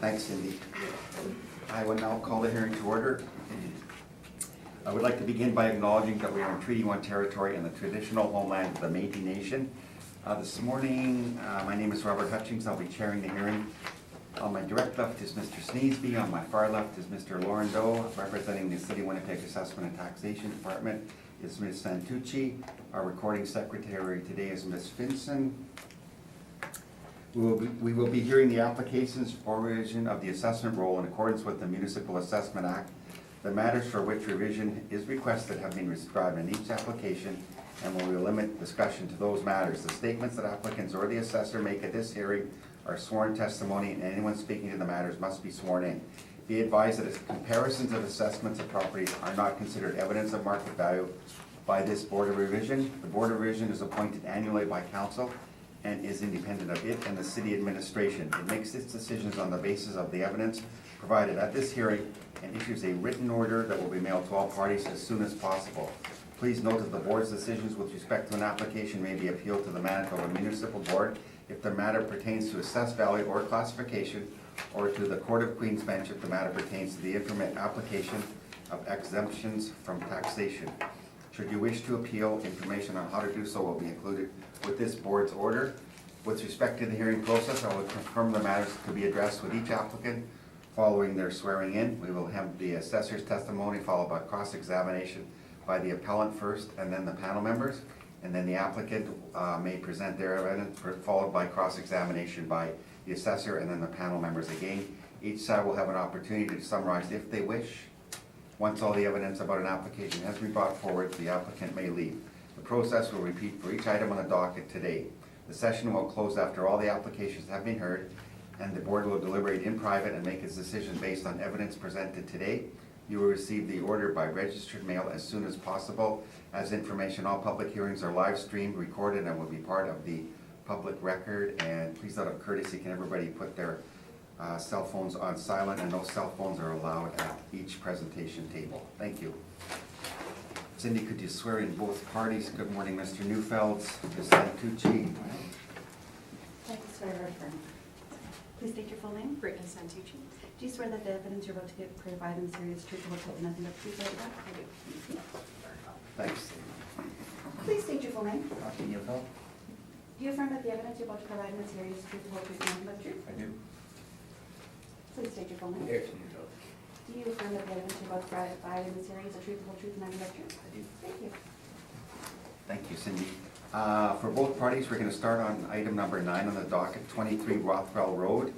Thanks, Cindy. I will now call the hearing to order. I would like to begin by acknowledging that we are in Treaty 1 territory and the traditional homeland of the Métis Nation. This morning, my name is Robert Hutchings. I'll be chairing the hearing. On my direct left is Mr. Sneesby. On my far left is Mr. Lauren Doe. Representing the City of Winnipeg Assessment and Taxation Department is Ms. Santucci. Our recording secretary today is Ms. Finson. We will be hearing the applications for revision of the assessment roll in accordance with the Municipal Assessment Act. The matters for which revision is requested have been described in each application, and we will limit discussion to those matters. The statements that applicants or the assessor make at this hearing are sworn testimony, and anyone speaking to the matters must be sworn in. Be advised that comparisons of assessments of properties are not considered evidence of market value by this Board of Revision. The Board of Revision is appointed annually by Council and is independent of it and the City Administration. It makes its decisions on the basis of the evidence provided at this hearing and issues a written order that will be mailed to all parties as soon as possible. Please note that the Board's decisions with respect to an application may be appealed to the Manitoba Municipal Board if the matter pertains to assessed value or classification, or to the Court of Queen's Bench if the matter pertains to the application of exemptions from taxation. Should you wish to appeal, information on how to do so will be included with this Board's order. With respect to the hearing process, I will confirm the matters to be addressed with each applicant following their swearing in. We will have the assessor's testimony followed by cross-examination by the appellant first and then the panel members, and then the applicant may present their evidence followed by cross-examination by the assessor and then the panel members again. Each side will have an opportunity to summarize if they wish. Once all the evidence about an application has been brought forward, the applicant may leave. The process will repeat for each item on the docket today. The session will close after all the applications have been heard, and the Board will deliberate in private and make its decision based on evidence presented today. You will receive the order by registered mail as soon as possible. As information, all public hearings are live streamed, recorded, and will be part of the public record. And please, out of courtesy, can everybody put their cell phones on silent, and no cell phones are allowed at each presentation table. Thank you. Cindy, could you swear in both parties? Good morning, Mr. Neufeld, Ms. Santucci. Thank you, swear to affirm. Please state your full name. Brittany Santucci. Do you swear that the evidence you're about to give provide in serious truth, the whole truth, and nothing but the truth, like that? I do. Thanks. Please state your full name. Dr. Neufeld. Do you affirm that the evidence you're about to provide in serious truth, the whole truth, and nothing but the truth? I do. Please state your full name. Eric Neufeld. Do you affirm that the evidence you're about to provide in series the truth, the whole truth, and nothing but the truth? I do. Thank you. Thank you, Cindy. For both parties, we're going to start on item number 9 on the docket, 23 Rothwell Road.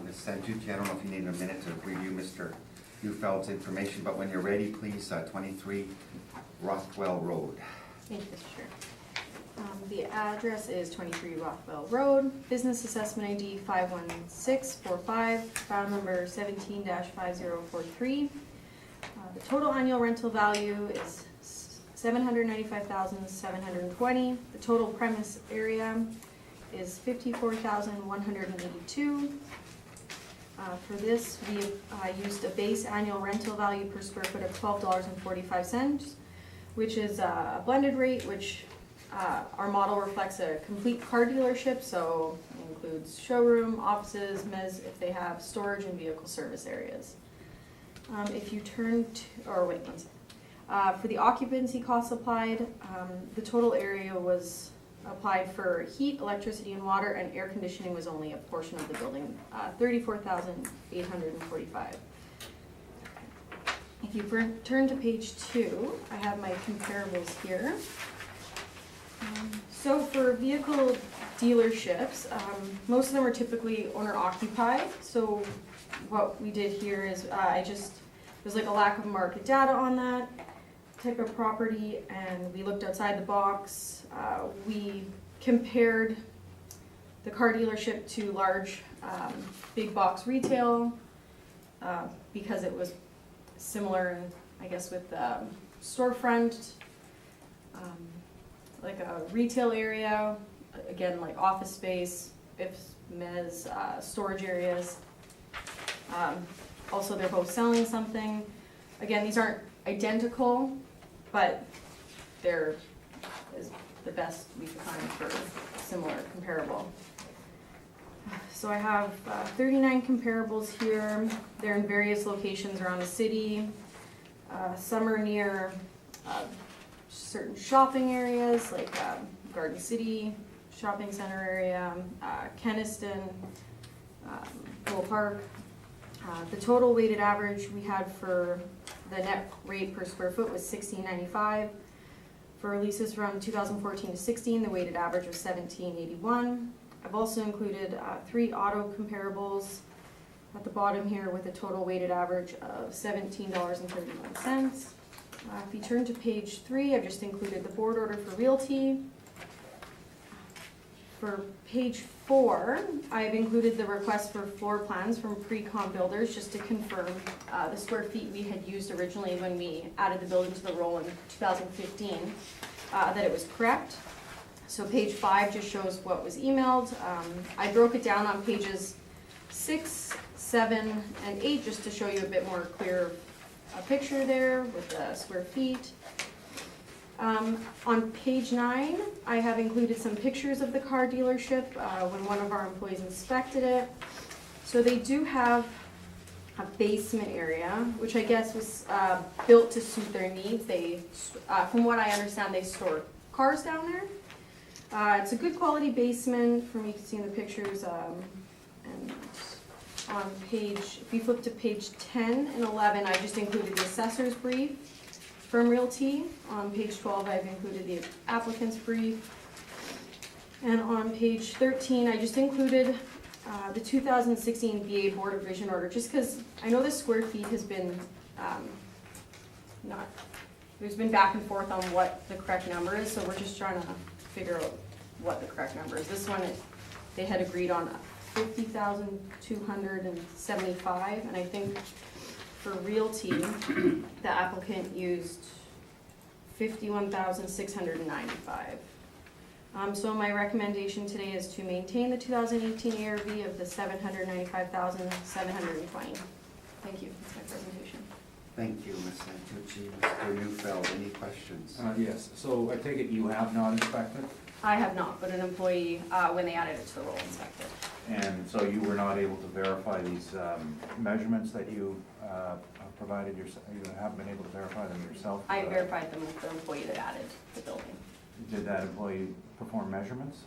Ms. Santucci, I don't know if you need a minute to review Mr. Neufeld's information, but when you're ready, please, 23 Rothwell Road. Thank you, Mr. Chair. The address is 23 Rothwell Road, business assessment ID 51645, file number 17-5043. The total annual rental value is $795,720. The total premise area is 54,182. For this, we used a base annual rental value per square foot of $12.45, which is a blended rate, which our model reflects a complete car dealership, so it includes showroom, offices, mezz, if they have storage and vehicle service areas. If you turn to, or wait one second. For the occupancy costs applied, the total area was applied for heat, electricity, and water, and air conditioning was only a portion of the building, $34,845. If you turn to page 2, I have my comparables here. So for vehicle dealerships, most of them are typically owner-occupied. So what we did here is there's like a lack of market data on that type of property, and we looked outside the box. We compared the car dealership to large big box retail because it was similar, I guess, with storefront, like a retail area, again, like office space, ifs, mezz, storage areas. Also, they're both selling something. Again, these aren't identical, but they're is the best we could find for similar comparable. So I have 39 comparables here. They're in various locations around the city. Some are near certain shopping areas like Garden City Shopping Center area, Keniston, Cole Park. The total weighted average we had for the net rate per square foot was $16.95. For leases from 2014 to 16, the weighted average was $17.81. I've also included 3 auto comparables at the bottom here with a total weighted average of $17.31. If you turn to page 3, I've just included the board order for realty. For page 4, I've included the request for floor plans from pre-con builders just to confirm the square feet we had used originally when we added the building to the roll in 2015, that it was correct. So page 5 just shows what was emailed. I broke it down on pages 6, 7, and 8 just to show you a bit more clear picture there with the square feet. On page 9, I have included some pictures of the car dealership when one of our employees inspected it. So they do have a basement area, which I guess was built to suit their needs. They, from what I understand, they store cars down there. It's a good quality basement, from you can see in the pictures. And on page, if you flip to page 10 and 11, I just included the assessor's brief from Realty. On page 12, I've included the applicant's brief. And on page 13, I just included the 2016 BA Board of Revision order, just because I know the square feet has been there's been back and forth on what the correct number is, so we're just trying to figure out what the correct number is. This one, they had agreed on 50,275, and I think for Realty, the applicant used 51,695. So my recommendation today is to maintain the 2018 ARV of the 795,720. Thank you, that's my presentation. Thank you, Ms. Santucci. Mr. Neufeld, any questions? Yes, so I take it you have not inspected? I have not, but an employee, when they added it to the roll, inspected. And so you were not able to verify these measurements that you provided yourself, you haven't been able to verify them yourself? I verified them with the employee that added the building. Did that employee perform measurements?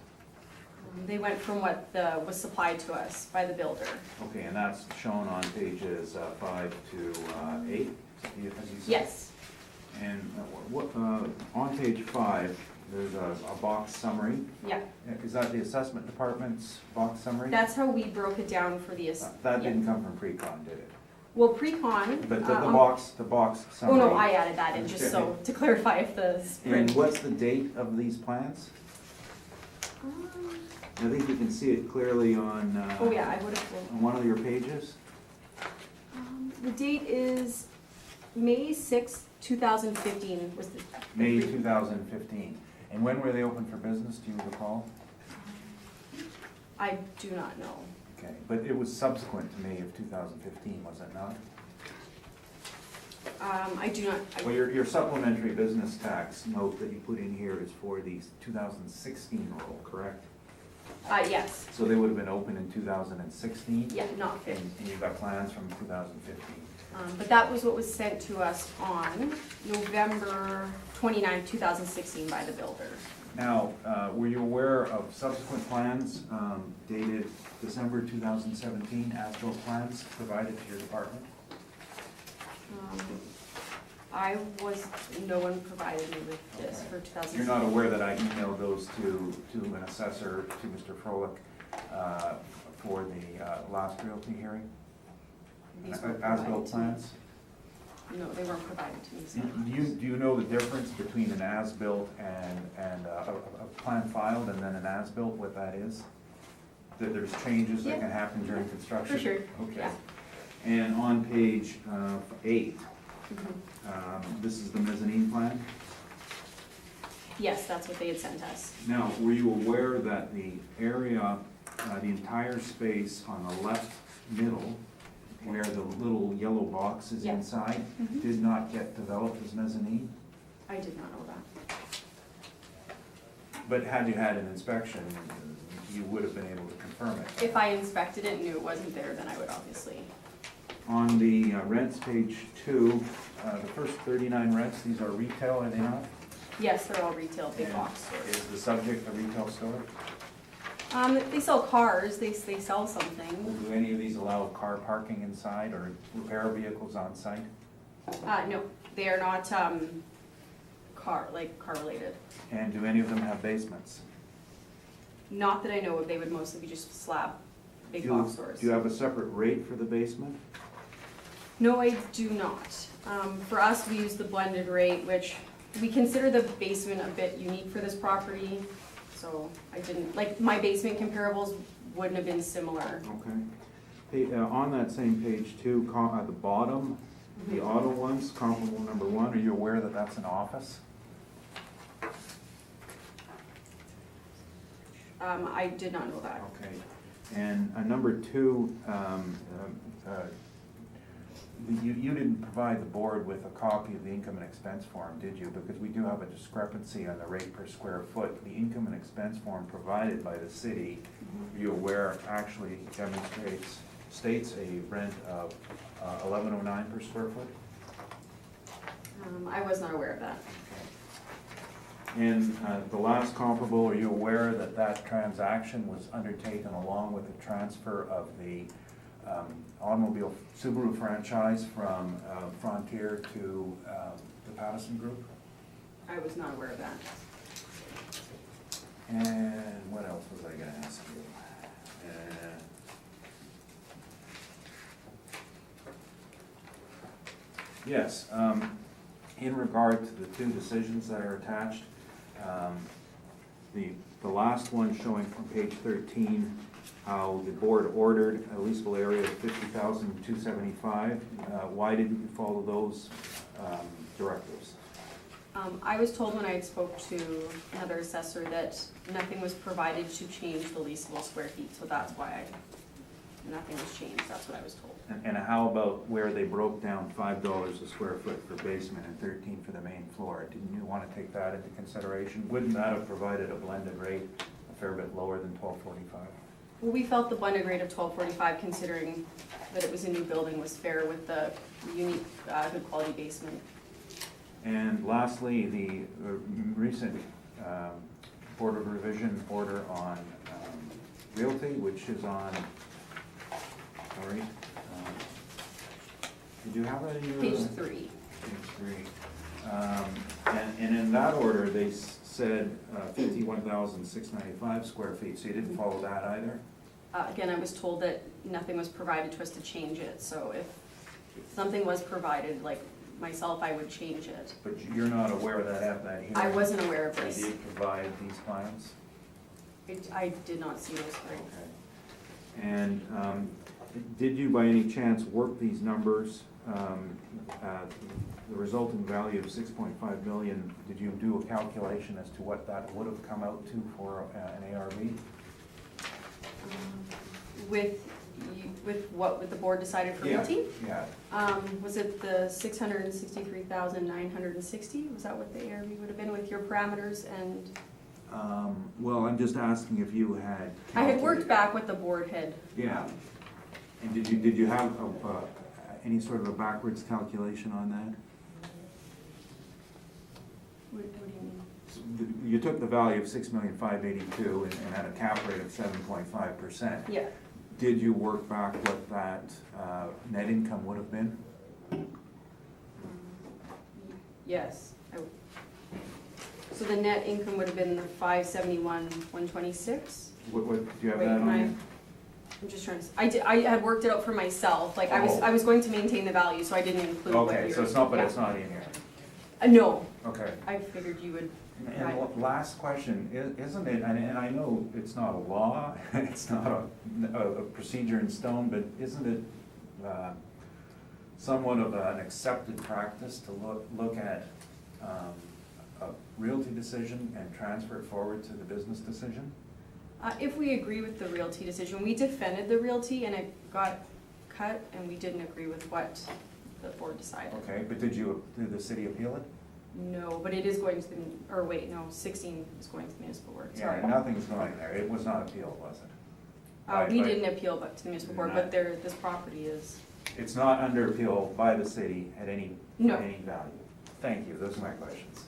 They went from what was supplied to us by the builder. Okay, and that's shown on pages 5 to 8, as you said? Yes. And on page 5, there's a box summary. Yeah. Is that the assessment department's box summary? That's how we broke it down for the. That didn't come from pre-con, did it? Well, pre-con. But the box Oh, summary. no, I added that in just so, to clarify if the. And what's the date of these plans? I think you can see it clearly on. Oh, yeah, I would have. On one of your pages. The date is May 6th, 2015 was the. May 2015. And when were they open for business, do you recall? I do not know. Okay, but it was subsequent to May of 2015, was it not? I do not. Well, your supplementary business tax note that you put in here is for the 2016 roll, correct? Yes. So they would have been open in 2016? Yeah, not 15. And you got plans from 2015? But that was what was sent to us on November 29, 2016 by the builder. Now, were you aware of subsequent plans dated December 2017, as-built plans provided to your department? No one provided me with this for 2016. You're not aware that I emailed those to an assessor, to Mr. Froelich, for the last realty hearing? These weren't provided As-built to plans? me. No, they weren't provided to me. So. Do you know the difference between an as-built and a plan filed and then an as-built, what that is? That there's changes that can happen during construction? For sure, Okay. yeah. And on page 8, Mm-hmm. this is the mezzanine plan. Yes, that's what they had sent us. Now, were you aware that the area, the entire space on the left middle, where the little yellow box is Yeah. inside, Mhm. did not get developed as mezzanine? I did not know that. But had you had an inspection, you would have been able to confirm it. If I inspected it and knew it wasn't there, then I would obviously. On the rents, page 2, the first 39 rents, these are retail, are they not? Yes, they're all retail, big And box stores. Is the subject a retail store? They sell cars, they sell something. Do any of these allow car parking inside or repair vehicles on site? No, they are not, car related. And do any of them have basements? Not that I know of, they would mostly be just slab, big Do box stores. Do you have a separate rate for the basement? No, I do not. For us, we use the blended rate, which we consider the basement a bit unique for this property. So I didn't, like, my basement comparables wouldn't have been similar. Okay. On that same page 2, at the bottom, the auto ones, comparable number 1, are you aware that that's an office? I did not know that. Okay. And number 2, you didn't provide the board with a copy of the income and expense form, did you? Because we do have a discrepancy on the rate per square foot. The income and expense form provided by the city, are you aware, actually states a rent of $11.09 per square foot? I was not aware of that. And the last comparable, are you aware that that transaction was undertaken along with the transfer of the automobile Subaru franchise from Frontier to the Pattison Group? I was not aware of that. And what else was I gonna ask you? Yes, in regard to the 2 decisions that are attached, the last one showing from page 13, how the board ordered a leasable area of 50,275. Why didn't you follow those directives? I was told when I spoke to another assessor that nothing was provided to change the leasable square feet, so that's why nothing was changed, that's what I was told. And how about where they broke down $5 a square foot for basement and 13 for the main floor? Didn't you want to take that into consideration? Wouldn't that have provided a blended rate a fair bit lower than $12.45? Well, we felt the blended rate of $12.45, considering that it was a new building, was fair with the unique, good quality basement. And lastly, the recent Board of Revision order on realty, which is on, sorry, did you have that in your? Page 3. Page 3. And in that order, they said 51,695 square feet, so you didn't follow that either? Again, I was told that nothing was provided to us to change it, so if something was provided, like myself, I would change it. But you're not aware of that at that hearing? I wasn't aware of They this. did provide these plans? I did not see those three. Okay. And did you by any chance work these numbers? The resulting value of 6.5 million, did you do a calculation as to what that would have come out to for an ARV? With what the board decided for realty? Yeah. Was it the 663,960? Was that what the ARV would have been with your parameters and? Well, I'm just asking if you had. I had worked back what the board had. Yeah. And did you have any sort of a backwards calculation on that? What do you mean? You took the value of 6,582,000 and had a cap rate of 7.5%. Yeah. Did you work back what that net income would have been? Yes. So the net income would have been the 571,126. What, do you have Wait, that can on you? I'm just trying to, I had worked it out for myself, like I was going to maintain the value, so I didn't include what Okay, you're. so it's not, but yeah. it's not in here. No, Okay. I figured you would. And last question, isn't it, and I know it's not a law, it's not a procedure in stone, but isn't it somewhat of an accepted practice to look at a realty decision and transfer it forward to the business decision? If we agree with the realty decision, we defended the realty and it got cut and we didn't agree with what the board decided. Okay, but did the city appeal it? No, but it is going to the, or wait, no, 16 is going to the municipal board, Yeah, sorry. nothing's going there. It was not appealed, was it? We By- didn't appeal but to the municipal board, but there, this property is, It's not under appeal by the city at any No. value. Thank you, those are my questions.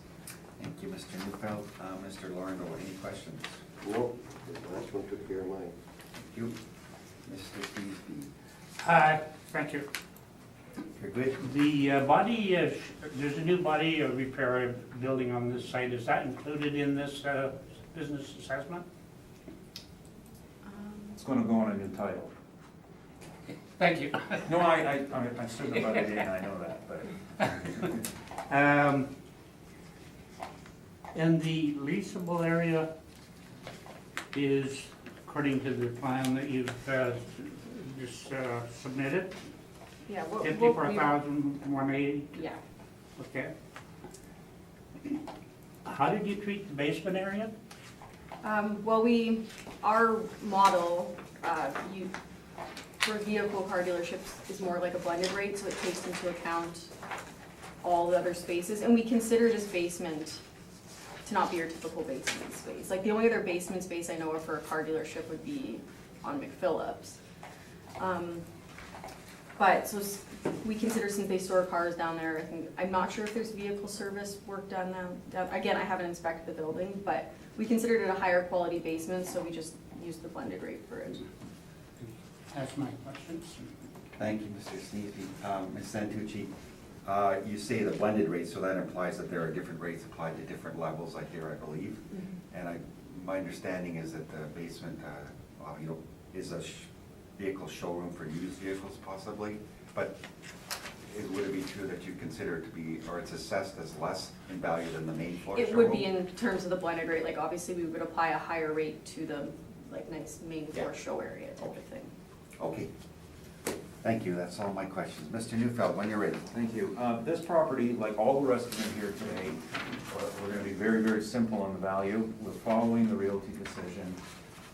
Thank you, Mr. Neufeld. Mr. Lorindo, any questions? Nope, the last one took care of mine. Thank you. Mr. Steesby, Thank you. you're good? The body, there's a new body repair building on this site. Is that included in this business assessment? It's gonna go on a new title. Thank you. No, I stood about it in, I know that, but. And the leasable area is, according to the plan that you've just submitted, yeah, what we. 54,180, Yeah, okay. How did you treat the basement area? well, our model, for vehicle car dealerships is more like a blended rate, so it takes into account all the other spaces, and we consider this basement to not be your typical basement space. Like, the only other basement space I know of for a car dealership would be on McPhillips. But, so we consider, since they store cars down there, I'm not sure if there's vehicle service work done down, again, I haven't inspected the building, but we considered it a higher quality basement, so we just used the blended rate for it. That's my questions. Thank you, Mr. Steesby. Ms. Santucci, you say the blended rate, so that implies that there are different rates applied to different levels, like here, I believe. And my understanding is that the basement, is a vehicle showroom for used vehicles possibly, but would it be true that you consider it to be, or it's assessed as less in value than the main floor showroom? It would be in terms of the blended rate, like, obviously, we would apply a higher rate to the, like, nice main floor Yeah. show area type of thing. Okay. Thank you, that's all my questions. Mr. Neufeld, when you're ready. Thank you. This property, like all the rest of them here today, we're gonna be very, very simple on the value. We're following the realty decision,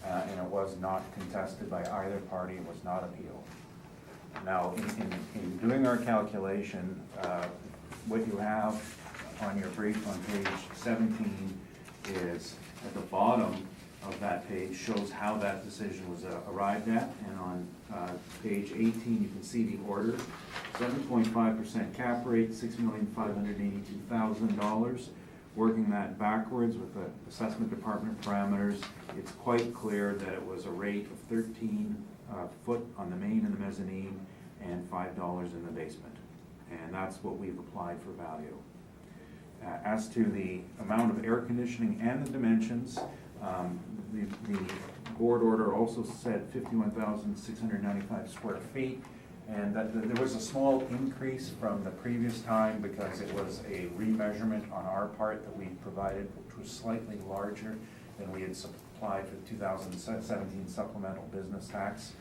and it was not contested by either party, it was not appealed. Now, in doing our calculation, what you have on your brief on page 17 is, at the bottom of that page, shows how that decision was arrived at, and on page 18, you can see the order. 7.5% cap rate, $6,582,000. Working that backwards with the assessment department parameters, it's quite clear that it was a rate of 13 foot on the main and the mezzanine, and $5 in the basement. And that's what we've applied for value. As to the amount of air conditioning and the dimensions, the board order also said 51,695 square feet, and that there was a small increase from the previous time because it was a remeasurement on our part that we provided, which was slightly larger than we had supplied for the 2017 supplemental business tax.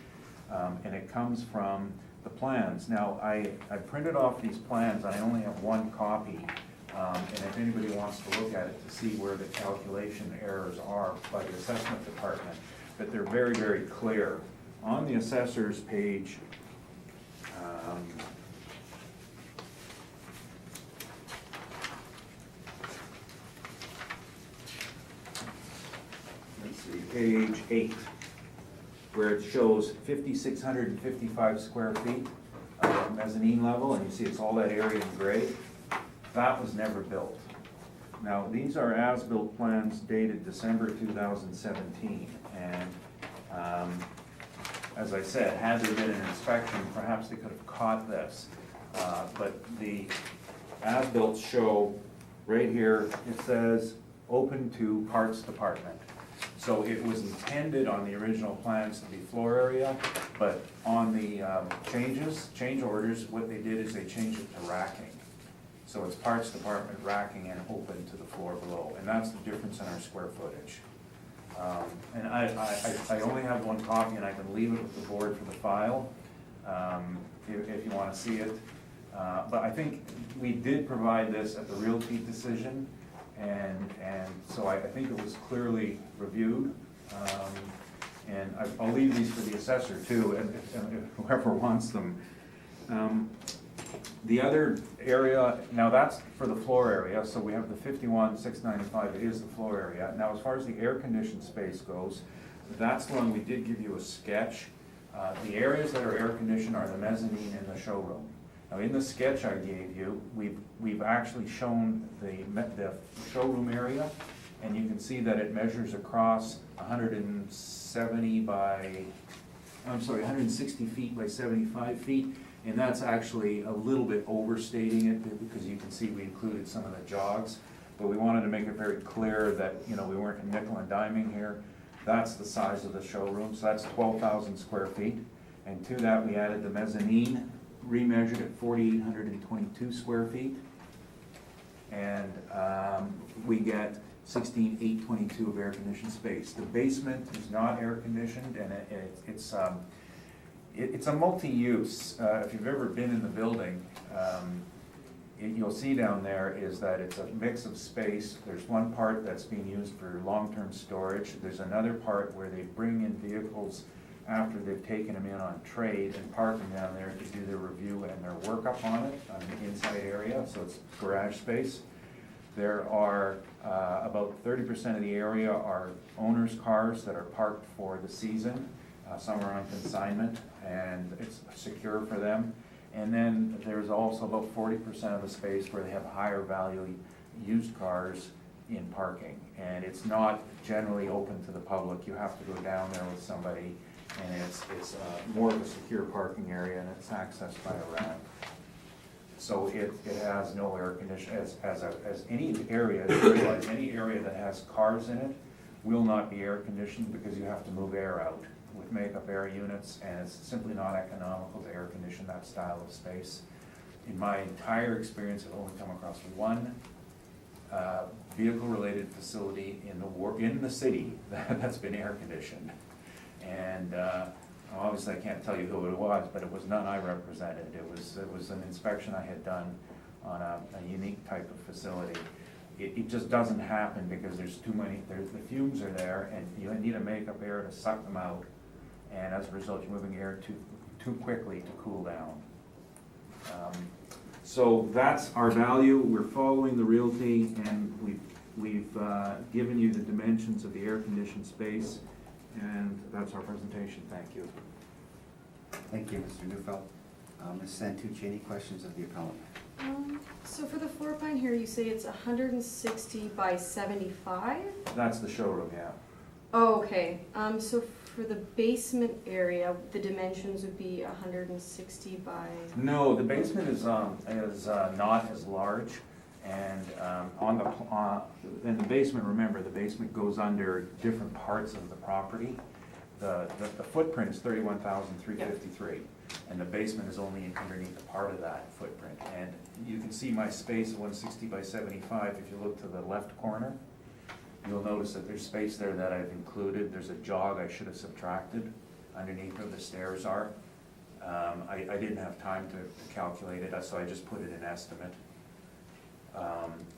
And it comes from the plans. Now, I printed off these plans, and I only have one copy. And if anybody wants to look at it to see where the calculation errors are by the assessment department, but they're very, very clear. On the assessor's page, let's see, page 8, where it shows 5,655 square feet of mezzanine level, and you see it's all that area in gray. That was never built. Now, these are as-built plans dated December 2017, and as I said, had there been an inspection, perhaps they could have caught this. But the as-built show, right here, it says, open to parts department. So it was intended on the original plans to be floor area, but on the change orders, what they did is they changed it to racking. So it's parts department racking and open to the floor below, and that's the difference in our square footage. And I only have one copy, and I can leave it with the board for the file, if you wanna see it. But I think we did provide this at the realty decision, and so I think it was clearly reviewed. And I'll leave these for the assessor too, and whoever wants them. The other area, now that's for the floor area, so we have the 51,695 is the floor area. Now, as far as the air-conditioned space goes, that's the one we did give you a sketch. The areas that are air-conditioned are the mezzanine and the showroom. Now, in the sketch I gave you, we've actually shown the showroom area, and you can see that it measures across 160 feet by 75 feet, and that's actually a little bit overstating it, because you can see we included some of the jogs, but we wanted to make it very clear that, you know, we weren't nickel and diming here. That's the size of the showroom, so that's 12,000 square feet, and to that we added the mezzanine, remeasured at 4,822 square feet, and we get 16,822 of air-conditioned space. The basement is not air-conditioned, and it's a multi-use. If you've ever been in the building, you'll see down there is that it's a mix of space. There's one part that's being used for long-term storage. There's another part where they bring in vehicles after they've taken them in on trade and park them down there to do their review and their workup on it, on the inside area, so it's garage space. There are about 30% of the area are owners' cars that are parked for the season. Some are on consignment, and it's secure for them. And then there's also about 40% of the space where they have higher value used cars in parking. And it's not generally open to the public. You have to go down there with somebody, and it's more of a secure parking area, and it's accessed by a ramp. So it has no air conditioning, as any area, you realize any area that has cars in it will not be air conditioned, because you have to move air out with makeup air units, and it's simply not economical to air condition that style of space. In my entire experience, I've only come across one vehicle-related facility in the city that's been air conditioned. And obviously I can't tell you who it was, but it was none I represented. It was an inspection I had done on a unique type of facility. It just doesn't happen because there's too many, the fumes are there, and you need a makeup air to suck them out, and as a result you're moving air too quickly to cool down. So that's our value. We're following the realty, and we've given you the dimensions of the air-conditioned space, and that's our presentation. Thank you. Thank you, Mr. Neufeld. Ms. Santucci, any questions of the appellant? So for the floor plan here, you say it's 160 by 75? That's the showroom, yeah. Oh, okay. So for the basement area, the dimensions would be 160 by... No, the basement is not as large, and in the basement, remember, the basement goes under different parts of the property. The footprint is 31,353, and the basement is only underneath a part of that footprint. And you can see my space, 160 by 75. If you look to the left corner, you'll notice that there's space there that I've included. There's a jog I should have subtracted underneath where the stairs are. I didn't have time to calculate it, so I just put it in estimate.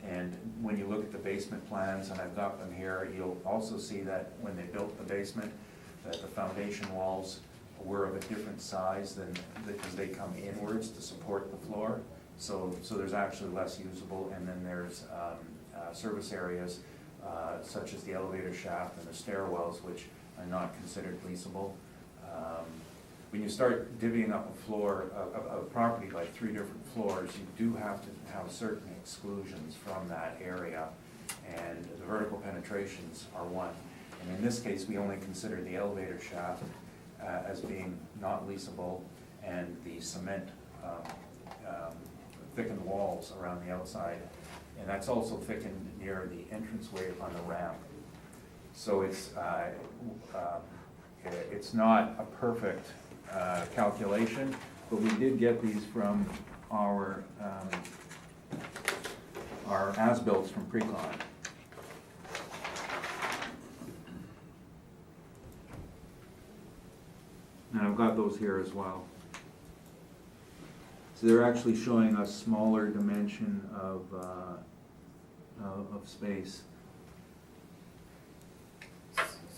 And when you look at the basement plans, and I've got them here, you'll also see that when they built the basement, that the foundation walls were of a different size because they come inwards to support the floor. So there's actually less usable, and then there's service areas such as the elevator shaft and the stairwells, which are not considered leasable. When you start divvying up a property by 3 different floors, you do have to have certain exclusions from that area, and the vertical penetrations are one. And in this case, we only consider the elevator shaft as being not leasable, and the cement thickened walls around the outside, and that's also thickened near the entranceway on the ramp. So it's not a perfect calculation, but we did get these from our as-builts from Precon. And I've got those here as well. So they're actually showing a smaller dimension of space.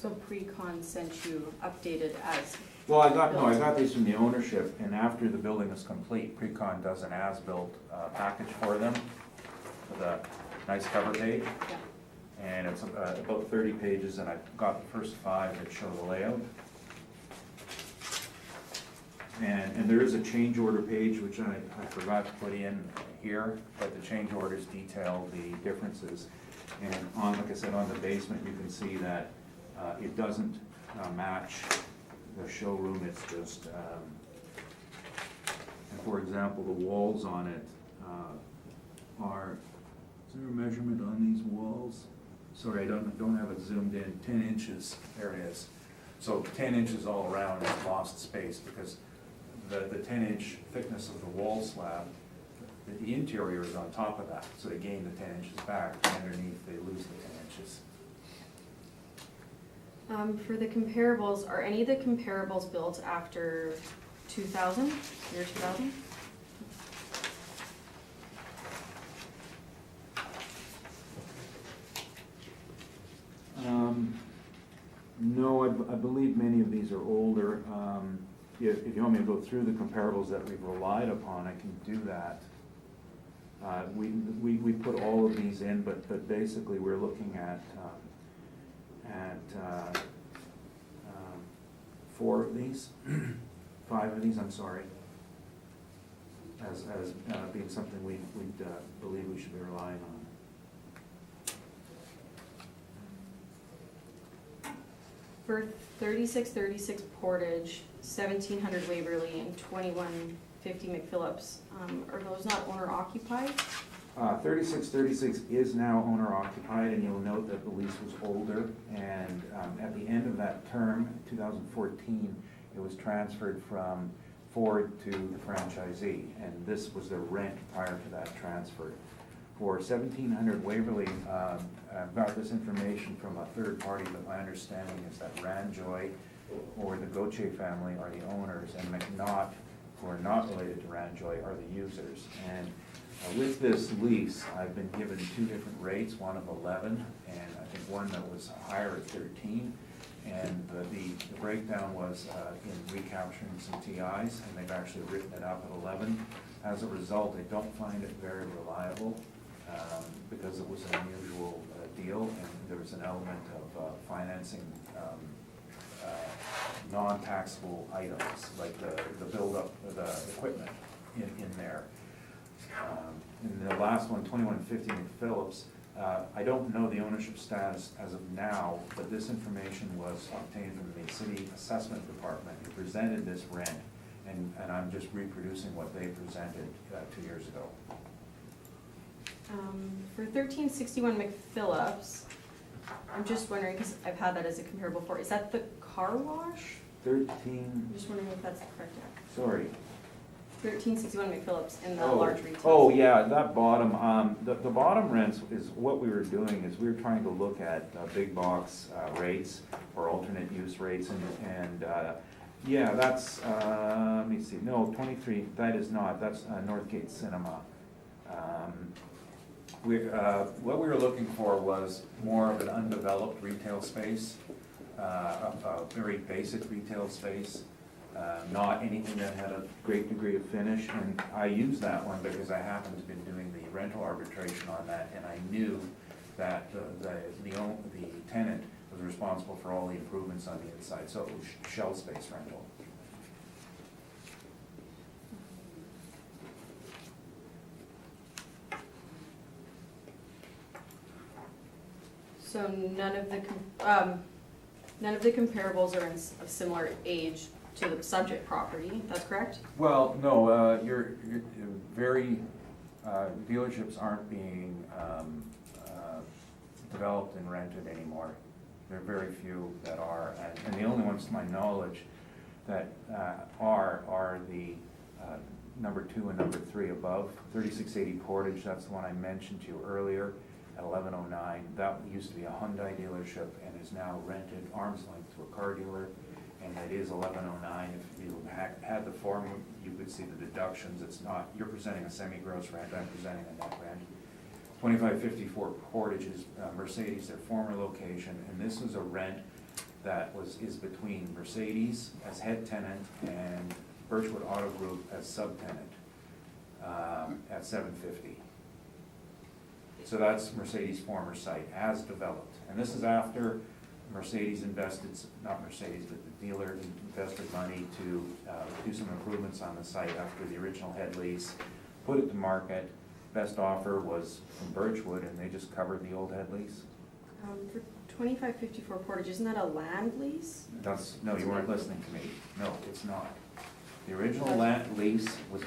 So pre-con sent you updated as, Well, I got these from the ownership, and after the building is complete, Precon does an as-built package for them with a nice cover page. yeah. And it's about 30 pages, and I've got the first 5 that show the layout. And there is a change order page, which I forgot to put in here, but the change orders detail the differences. And on, like I said, on the basement, you can see that it doesn't match the showroom, it's just, and for example, the walls on it are, is there a measurement on these walls? Sorry, I don't have it zoomed in, 10 inches, there it is. So 10 inches all around is lost space, because the 10-inch thickness of the wall slab, the interior is on top of that, so they gain the 10 inches back, and underneath they lose the 10 inches. For the comparables, are any of the comparables built after 2000, year 2000? No, I believe many of these are older. If you want me to go through the comparables that we've relied upon, I can do that. We put all of these in, but basically we're looking at 4 of these, 5 of these, I'm sorry, as being something we'd believe we should be relying on. For 3636 Portage, 1700 Waverly, and 2150 McPhillips, are those not owner occupied? 3636 is now owner occupied, and you'll note that the lease was older, and at the end of that term, 2014, it was transferred from Ford to the franchisee, and this was the rent prior to that transfer. For 1700 Waverly, I've got this information from a third party, but my understanding is that Ranjoy or the Gauthier family are the owners, and McNaught, who are not related to Ranjoy, are the users. And with this lease, I've been given 2 different rates, one of 11, and I think one that was higher at 13. And the breakdown was in recapturing some TIs, and they've actually written it up at 11. As a result, I don't find it very reliable, because it was an unusual deal, and there was an element of financing non-taxable items, like the buildup of the equipment in there. And the last one, 2150 McPhillips, I don't know the ownership status as of now, but this information was obtained from the city assessment department who presented this rent, and I'm just reproducing what they presented 2 years ago. For 1361 McPhillips, I'm just wondering, because I've had that as a comparable before, is that the car wash? 13, I'm just wondering if that's the correct act. sorry. 1361 McPhillips in the Oh. large retail. Oh, yeah, that bottom, the bottom rents is, what we were doing is we were trying to look at big box rates or alternate use rates, and yeah, that's, let me see, no, 23, that is not, that's Northgate Cinema. What we were looking for was more of an undeveloped retail space, a very basic retail space. Not anything that had a great degree of finish, and I used that one because I happened to be doing the rental arbitration on that, and I knew that the tenant was responsible for all the improvements on the inside, so it was shell space rental. So none of the comparables are of similar age to the subject property, that's correct? Well, no, dealerships aren't being developed and rented anymore. There are very few that are, and the only ones to my knowledge that are the number 2 and number 3 above. 3680 Portage, that's the one I mentioned to you earlier at 1109. That used to be a Hyundai dealership and is now rented arm's length to a car dealer. And it is 1109. If you had the form, you could see the deductions. It's not, you're presenting a semi-gross rent, I'm presenting a net rent. 2554 Portage is Mercedes, their former location, and this was a rent is between Mercedes as head tenant and Birchwood Auto Group as subtenant, at $750. So that's Mercedes' former site, as developed. And this is after Mercedes invested, not Mercedes, but the dealer invested money to do some improvements on the site after the original head lease, put it to market. Best offer was from Birchwood, and they just covered the old head lease. For 2554 Portage, isn't that a land lease? No, you weren't listening to me. No, it's not. The original land lease was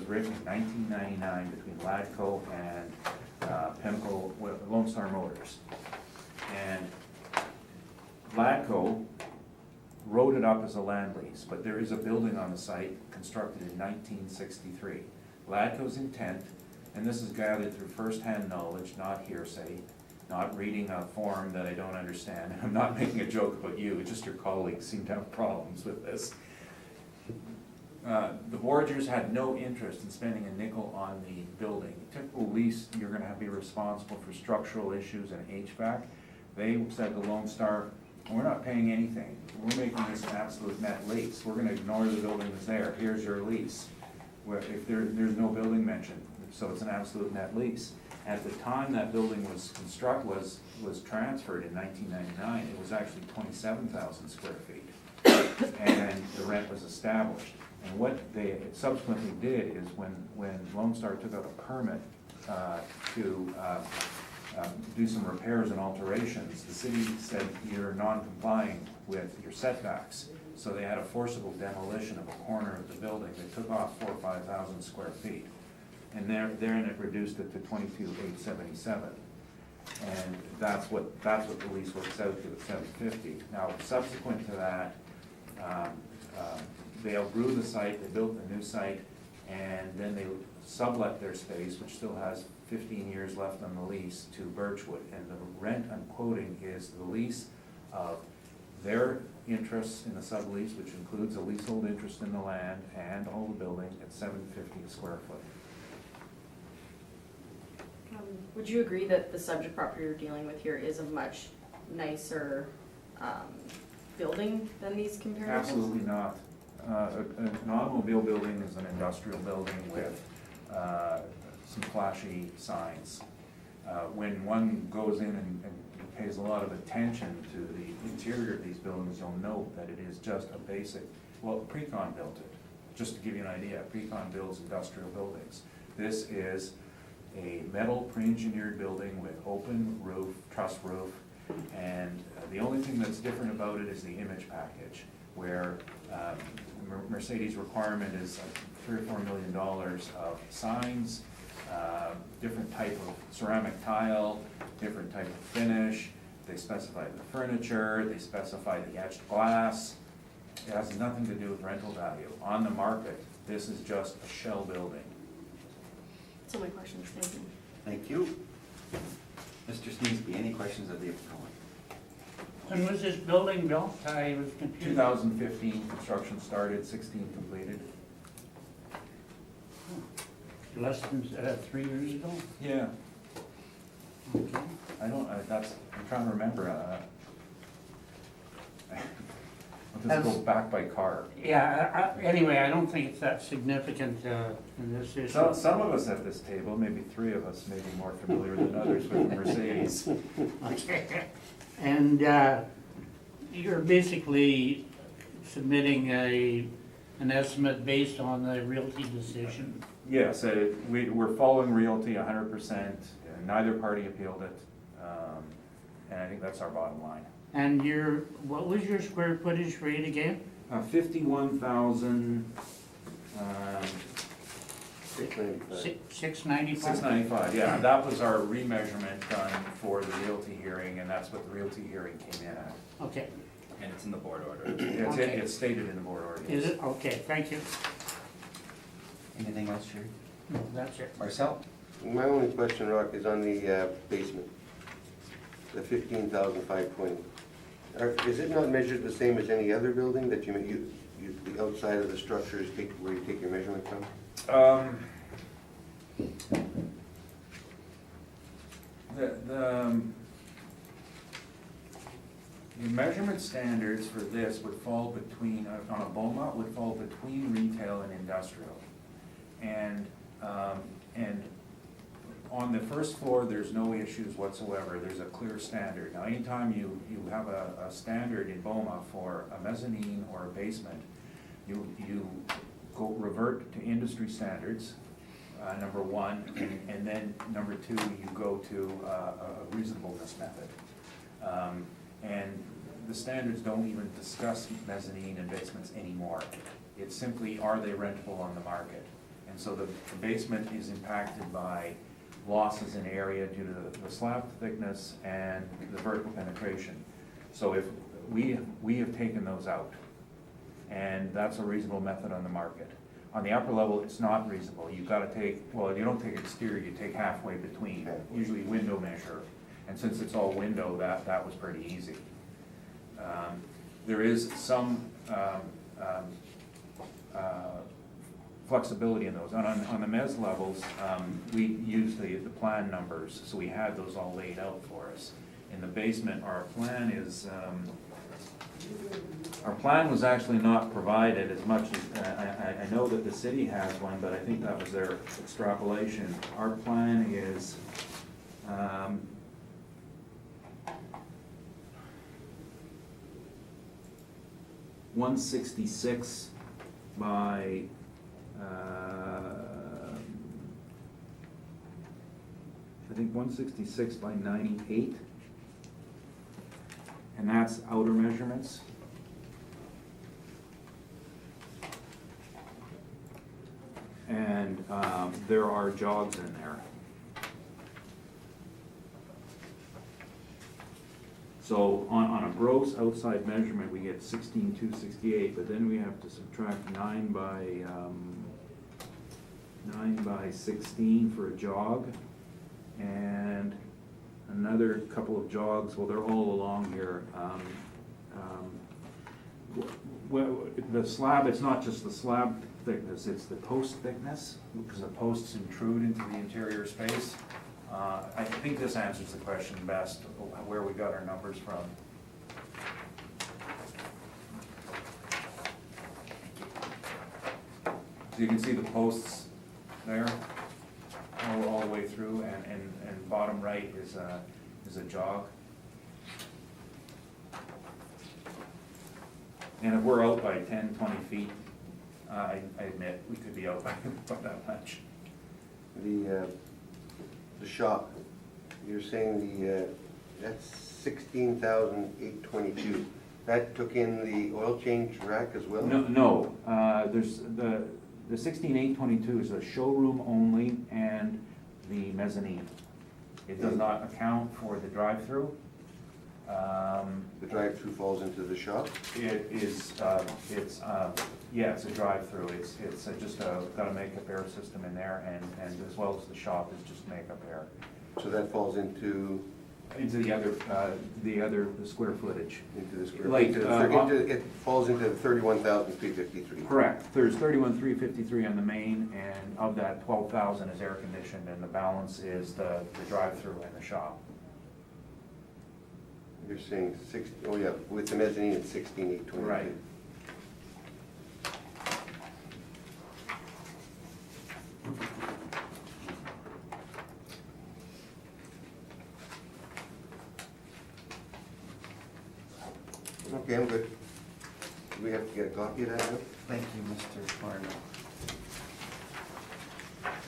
written in 1999 between Ladco and Pinnacle, Lone Star Motors. And Ladco wrote it up as a land lease, but there is a building on the site constructed in 1963. Ladco's intent, and this is gathered through first-hand knowledge, not hearsay, not reading a form that I don't understand. I'm not making a joke about you, just your colleagues seem to have problems with this. The Borgers had no interest in spending a nickel on the building. Typical lease, you're gonna be responsible for structural issues and HVAC. They said to Lone Star, we're not paying anything. We're making this an absolute net lease. We're gonna ignore the building that's there. Here's your lease. If there's no building mentioned, so it's an absolute net lease. At the time that building was transferred in 1999, it was actually 27,000 square feet. And the rent was established. And what they subsequently did is when Lone Star took out a permit to do some repairs and alterations, the city said you're non-complying with your setbacks. So they had a forcible demolition of a corner of the building. They took off 4,000 or 5,000 square feet. And then it reduced it to 22,877. And that's what the lease works out to at $750. Now, subsequent to that, they outgrew the site, they built a new site, and then they sublet their space, which still has 15 years left on the lease, to Birchwood. And the rent I'm quoting is the lease of their interests in the sublease, which includes a leasehold interest in the land and all the building, at $750 a square foot. Would you agree that the subject property you're dealing with here is a much nicer building than these comparables? Absolutely not. An automobile building is an industrial building with some flashy signs. When one goes in and pays a lot of attention to the interior of these buildings, you'll note that it is just a basic, well, Precon built it. Just to give you an idea, Precon builds industrial buildings. This is a metal pre-engineered building with open roof, truss roof, and the only thing that's different about it is the image package, where Mercedes' requirement is $3 or $4 million of signs, different type of ceramic tile, different type of finish. They specify the furniture, they specify the etched glass. It has nothing to do with rental value. On the market, this is just a shell building. That's all my questions, thank you. Thank you. Mr. Sneesby, any questions of the appellant? When was this building built? I was confused. 2015, construction started, 16 completed. Less than 3 years ago? Yeah, Okay. I'm trying to remember. I'll just go back by car. Yeah, anyway, I don't think it's that significant in this issue. Some of us at this table, maybe 3 of us, may be more familiar than others with Mercedes. Okay. And you're basically submitting an estimate based on the realty decision? Yes, we're following realty 100%, and neither party appealed it, and I think that's our bottom line. And what was your square footage rate again? 51,000, 695. 695? 695, yeah, that was our remeasurement done for the realty hearing, and that's what the realty hearing came in at. Okay, And it's in the board order. Okay. It's stated in the board order. is it? Okay, thank you. Anything else, Sherry? No, that's it. Marcel? My only question, Rock, is on the basement, the 15,520. Is it not measured the same as any other building that the outside of the structure is where you take your measurement from? The measurement standards for this would fall between, on a BOMA, would fall between retail and industrial. And on the first floor, there's no issues whatsoever, there's a clear standard. Now, anytime you have a standard in BOMA for a mezzanine or a basement, you go revert to industry standards, number one, and then number two, you go to a reasonableness method. And the standards don't even discuss mezzanine and basements anymore. It's simply, are they rentable on the market? And so the basement is impacted by losses in area due to the slab thickness and the vertical penetration. So if we have taken those out, and that's a reasonable method on the market. On the upper level, it's not reasonable. You've got to take, well, you don't take exterior, you take halfway between, usually window measure. And since it's all window, that was pretty easy. There is some flexibility in those. On the mezz levels, we use the plan numbers, so we had those all laid out for us. In the basement, our plan is, our plan was actually not provided as much as, I know that the city has one, but I think that was their extrapolation. Our plan is, 166 by, I think 166 by 98. And that's outer measurements. And there are jogs in there. So on a gross outside measurement, we get 16,268, but then we have to subtract 9 by 16 for a jog, and another couple of jogs. Well, they're all along here. Well, the slab, it's not just the slab thickness, it's the post thickness, because the posts intrude into the interior space. I think this answers the question best, where we got our numbers from. So you can see the posts there, all the way through, and bottom right is a jog. And if we're out by 10, 20 feet, I admit, we could be out by that much. The shop, you're saying that's 16,822. That took in the oil change rack as well? No, there's the 16,822 is a showroom only and the mezzanine. It does not account for the drive-through. The drive-through falls into the shop? It is, yeah, it's a drive-through. It's just got a makeup air system in there, and as well as the shop is just makeup air. So that falls into the square footage. into the square. Like, it falls into 31,353. Correct. There's 31,353 on the main, and of that, 12,000 is air conditioned, and the balance is the drive-through and the shop. You're saying oh yeah, with the mezzanine it's 16,822. Right. Okay, I'm good. Do we have to get a copy of that now? Thank you, Mr. Corner.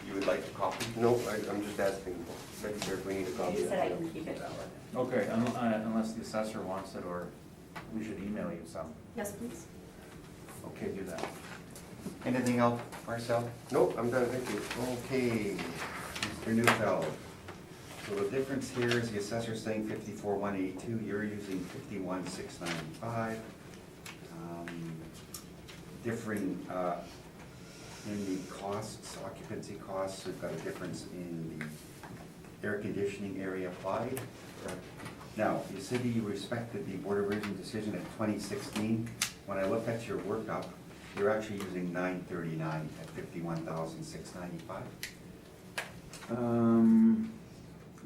You would like a copy? No, I'm just asking, sir, if we need a copy You of said I that. can keep it. Okay, unless the assessor wants it, or we should email you some. Yes, please. Okay, do that. Anything else, Marcel? No, I'm done, thank you. Okay, Mr. Neufeld. So the difference here is the assessor's saying 54,182, you're using 51,695. Differing in the costs, occupancy costs, we've got a difference in the air conditioning area applied. Now, you said you respected the Board of Revision decision at 2016. When I look at your workup, you're actually using 939 at 51,695.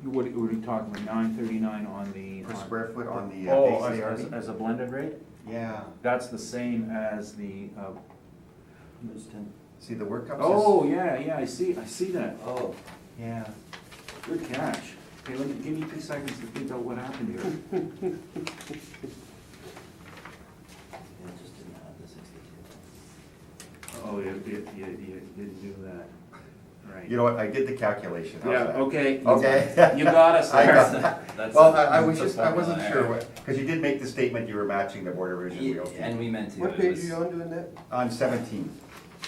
What are you talking about, 939 on the? Per square foot on the Oh, base as ARV? as a blended rate? Yeah, That's the same as the, see the workups is. oh, yeah, I see that. Oh, Yeah. Good catch. Okay, give me 2 seconds to think out what happened here. it just didn't have the 62. Oh, you didn't do that. Right. You know what, I did the calculation. How's Yeah, that? okay. Okay. You got us I there. got- Well, I was that's just, the I wasn't formula, sure, because you did make the statement you were matching the Board of Revision Yeah, Realty. and we meant to. What It page was- are you on doing that? On 17,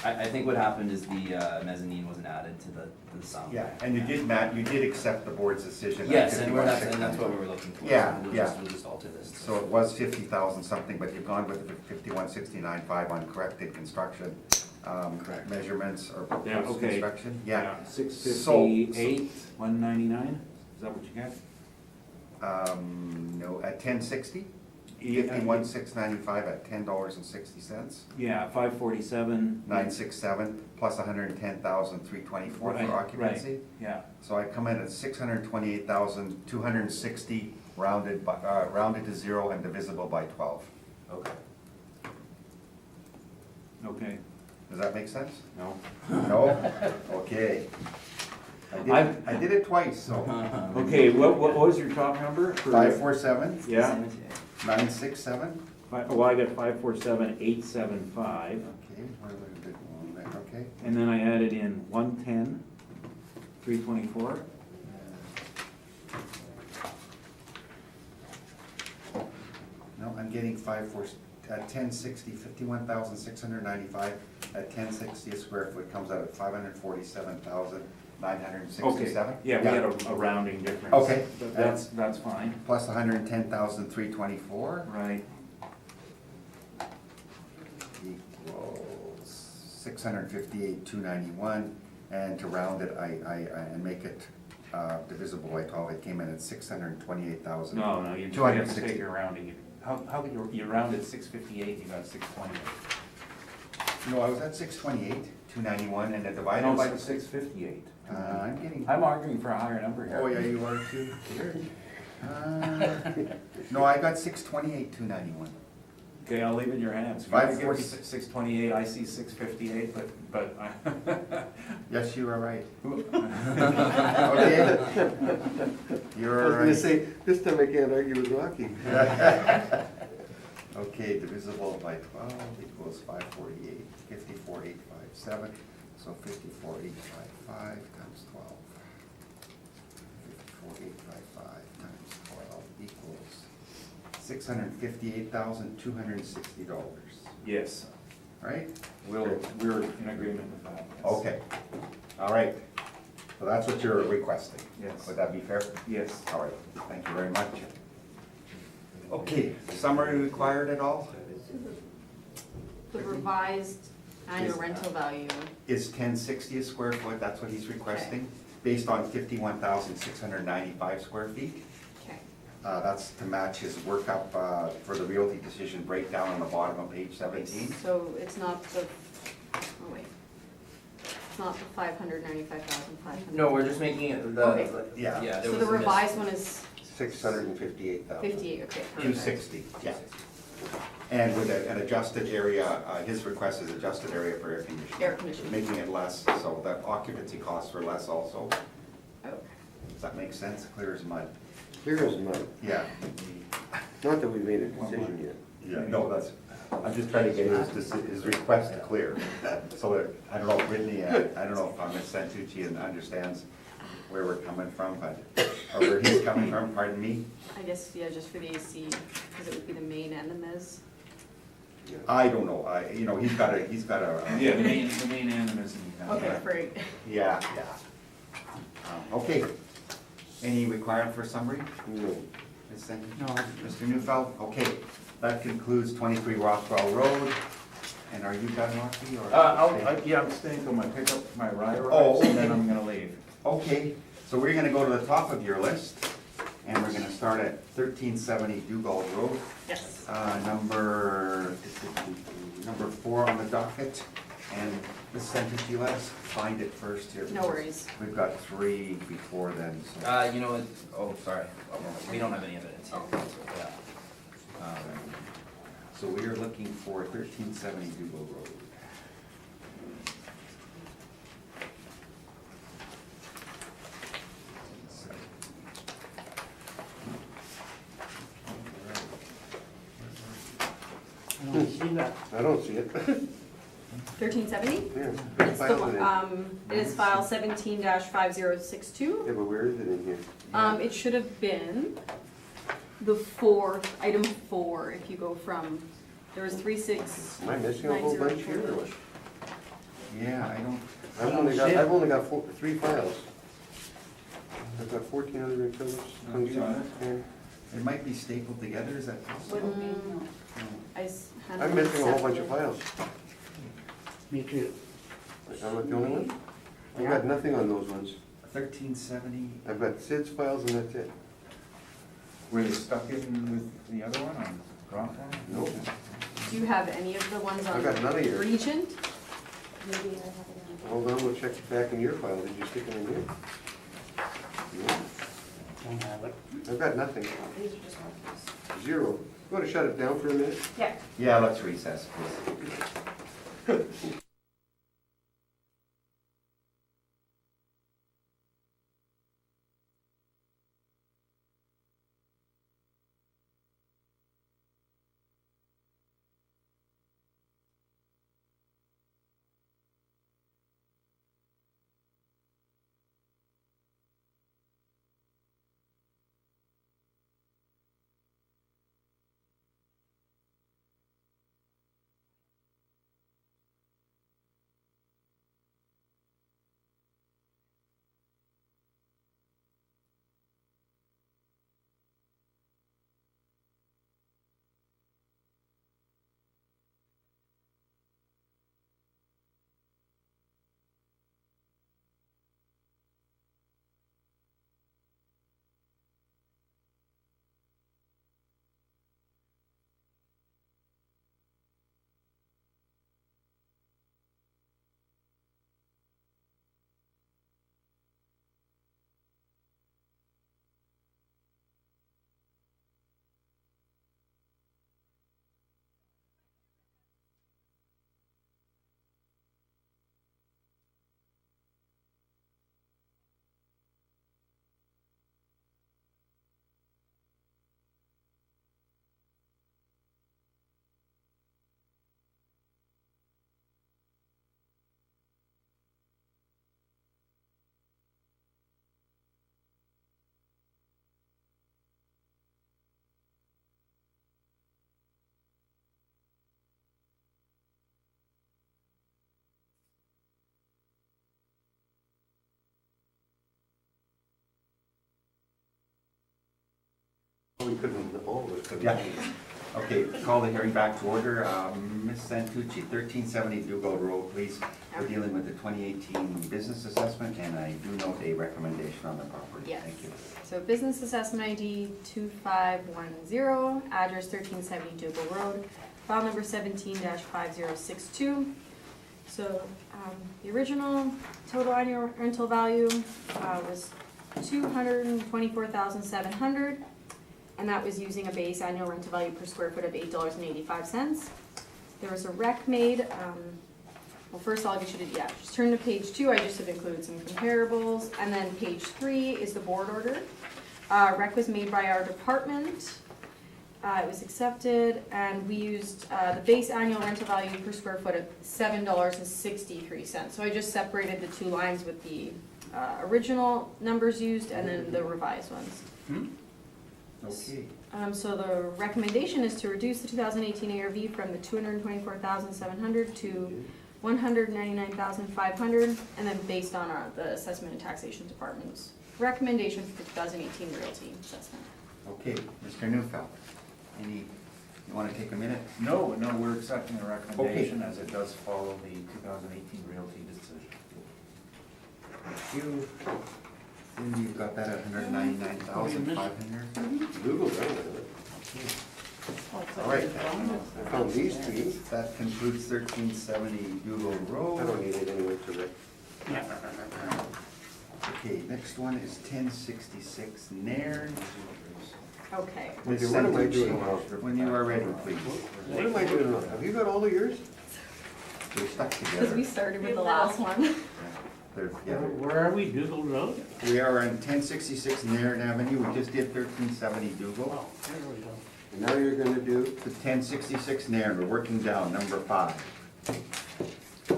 I think what happened is the mezzanine wasn't added to the sum. yeah, and you did accept the board's decision. at Yes, and that's 51,690. what we were looking for. Yeah, so yeah. We'll just alter this. So it was 50,000 something, but you've gone with the 51,695 on corrected construction, Correct. measurements or Yeah, proposed okay. construction? Yeah. 658, 199, is that what you got? No, at 1060, Yeah, 51,695 at $10.60. Yeah, 547. 967 plus 110,324 Right, for occupancy. Yeah, So I come in at 628,260 rounded to zero and divisible by 12. Okay. okay. Does that make sense? No. No? Okay. I did it twice, so. Okay, what was your top number? for- 547, Yeah, 967. well, I got 547, 875, Okay, where would it be? Okay. and then I added in 110, 324. No, I'm getting at 1060, 51,695 at 1060 a square foot comes out at 547,967. Okay, yeah, we had a rounding difference. Okay. That's fine, Plus 110,324 right. equals 658,291. And to round it, and make it divisible by 12, it came in at 628,000. No, you have to 260. take your rounding. How could you rounded 658, you got 620. No, I was at 628, 291, and then divided No, by. it's 658. I'm getting. I'm arguing for a higher number here. Oh, yeah, you are too? No, I got 628, 291. Okay, I'll leave it in your hands. If you 540. give me 628, I see 658, but Yes, you are right. Okay. Okay. I You're was gonna right. say, this time I can't argue with Rocky. Okay, divisible by 12 equals 548, 54,857, so 54,855 times 12. 54,855 times 12 equals $658,260, Yes, right? we're in agreement with that. yes. Okay, all right. So that's what you're requesting. Yes. Would that be fair? Yes. All right, thank you very much. Okay, summary required at all? The revised annual rental value, Is 1060 a square foot, that's what he's requesting, based on 51,695 square feet. okay. That's to match his workup for the realty decision breakdown on the bottom of page 17. So it's not the, oh wait, it's not the 595,500. No, we're just making it Okay. Yeah. Yeah. So there the was a miss. revised one is 658,000. 58, okay, perfect. 260, yeah. And with an adjusted area, his request is adjusted area for air conditioning. Air conditioning. Making it less, so the occupancy costs were less also. Okay. Does that make sense? Clear as mud. Clear as mud. Yeah. Not that we made a decision yet. Yeah, no, that's, I'm just trying to get his request clear, so that, I don't know, Brittany, I don't know if Ms. Santucci understands where we're coming from, but, or where he's coming from, pardon me. I guess, yeah, just for the AC, because it would be the main and the mezz. I don't know, he's got a. Yeah, the main animal is in. Okay, great. Yeah. Okay, any requirement for summary? No. Ms. Santucci? No. Mr. Newfeld, okay, that concludes 23 Rockwell Road, and are you done, Rocky, or? Yeah, I'm staying till I pick up my ride Oh, and then okay. I'm gonna leave. Okay, so we're gonna go to the top of your list, and we're gonna start at 1370 Dugald Road. Yes. Number 4 on the docket, and Ms. Santucci, let us find it first here. No worries. We've got 3 before then, so. You know what, oh, sorry, we don't have any evidence here. Oh. Yeah. So we are looking for 1370 Dubo Road. I don't see that. I don't see it. 1370? Yeah, It's the files one, in it. it is file 17-5062. Yeah, but where is it in here? It should have been the fourth, item 4, if you go from, there was 36. Am I missing a whole bunch here or what? Yeah, I don't, I've only got 3 files. I've got 14 other utilities. it might be stapled together, is that possible? Wouldn't be, no. I'm missing a whole bunch of files. Me too. I'm not the only one? I've got nothing on those ones. 1370, I've got Sid's files and that's it. Were they stuck in with the other one on Grant one? Nope. Do you have any of the ones on I've got none of yours. Regent? Maybe I have it in. Hold on, we'll check back in your file. Did you stick it in here? No. Don't have it. I've got nothing. These are just markers. 0. You want to shut it down for a minute? Yeah. yeah, let's recess, please. We couldn't, all of us couldn't. Yeah. Okay, call the hearing back to order. Ms. Santucci, 1370 Dugo Road, please. We're dealing with the 2018 business assessment, and I do note a recommendation on the property. Yes. Thank you. So business assessment ID 2510, address 1370 Dugal Road, file number 17-5062. So the original total annual rental value was $224,700, and that was using a base annual rental value per square foot of $8.85. There was a rec made. Well, first I'll get you to, just turn to page 2. I just have included some comparables. And then page 3 is the board order. Rec was made by our department. It was accepted, and we used the base annual rental value per square foot of $7.63. So I just separated the 2 lines with the original numbers used and then the revised ones. Okay. So the recommendation is to reduce the 2018 ARV from the $224,700 to $199,500, and then based on the assessment and taxation department's recommendation for the 2018 realty assessment. Okay, Mr. Neufeld, you want to take a minute? No, we're accepting the recommendation as it does follow the 2018 realty decision. Thank you. Cindy, you've got that at 199,500. Google, that one. All right, I found these three. that concludes 1370 Google I don't Road. need it anyway to read. Yeah. Okay, next one is 1066 Nairn. Okay. Ms. Okay, what am I Santucci, doing wrong? when you are ready, please. What am I doing wrong? Have you got all of yours? They're stuck Because together. we started with the last one. Yeah. Where are we, Dougal Road? We are on 1066 Nairn Avenue. We just did 1370 Oh, Dougal. there we go. And now you're gonna do? The 1066 Nairn, we're working down, number 5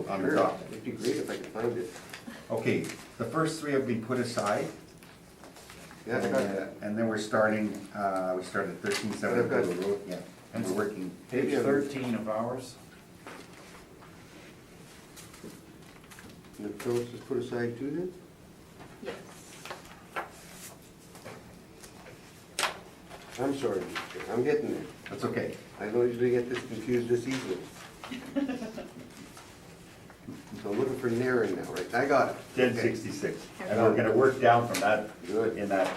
on the Sure. docket. It'd be great if I could find it. Okay, the first three have been put aside. Yeah, I got that. And then we're starting, we started 1370 I've got- Dougal Road, yeah, and we're working. Page 13 of ours. And the Phyllis is put aside too then? Yes. I'm sorry, Mr. I'm getting there. That's okay. I don't usually get this confused this easily. So I'm looking for Nairn now, right? I got it. 1066, and we're gonna work down from that, Good. in that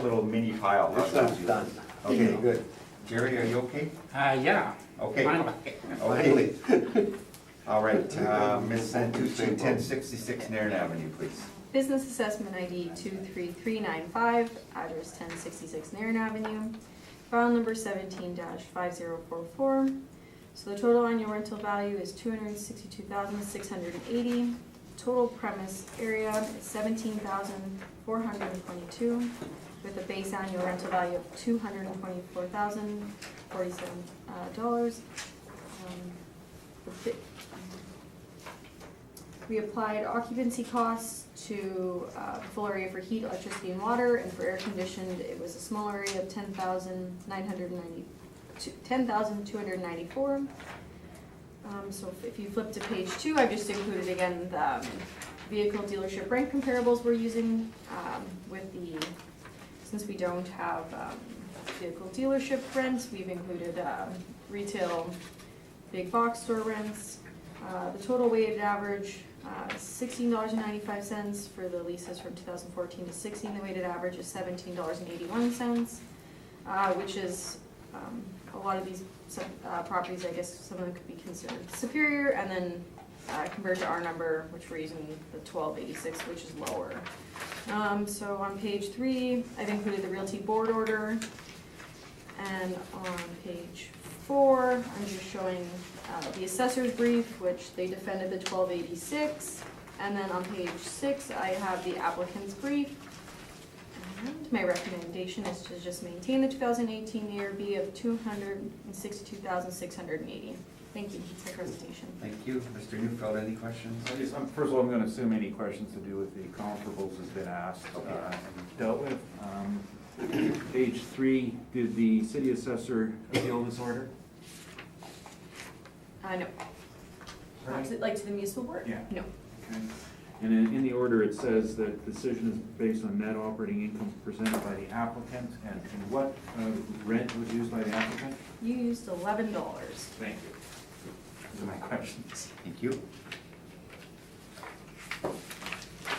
little mini pile. This one's done. Okay, good. Jerry, are you okay? Yeah. Okay. Finally. Okay, Finally. all right, Ms. Santucci, 1066 Nairn Avenue, please. Business assessment ID 23395, address 1066 Nairn Avenue, file number 17-5044. So the total annual rental value is $262,680. Total premise area is $17,422, with a base annual rental value of $224,047. We applied occupancy costs to full area for heat, electricity, and water, and for air conditioned, it was a small area of $10,294. So if you flip to page 2, I've just included again the vehicle dealership rent comparables we're using with the, since we don't have vehicle dealership rents, we've included retail big box store rents. The total weighted average $16.95 for the leases from 2014 to 16. The weighted average is $17.81, which is a lot of these properties, I guess some of them could be considered superior, and then compared to our number, which we're using the 1286, which is lower. So on page 3, I've included the realty board order, and on page 4, I'm just showing the assessor's brief, which they defended the 1286, and then on page 6, I have the applicant's brief. And my recommendation is to just maintain the 2018 ARB of $262,680. Thank you, that's my presentation. Thank you. Mr. Newfeld, any questions? First of all, I'm gonna assume any questions to do with the comparables has been asked and dealt with. Page 3, did the city assessor appeal this order? No. Like to the municipal board? Yeah. No. Okay. And in the order, it says that the decision is based on net operating income presented by the applicant, and what rent was used by the applicant? You used $11. Thank you. Those are my questions. Thank you.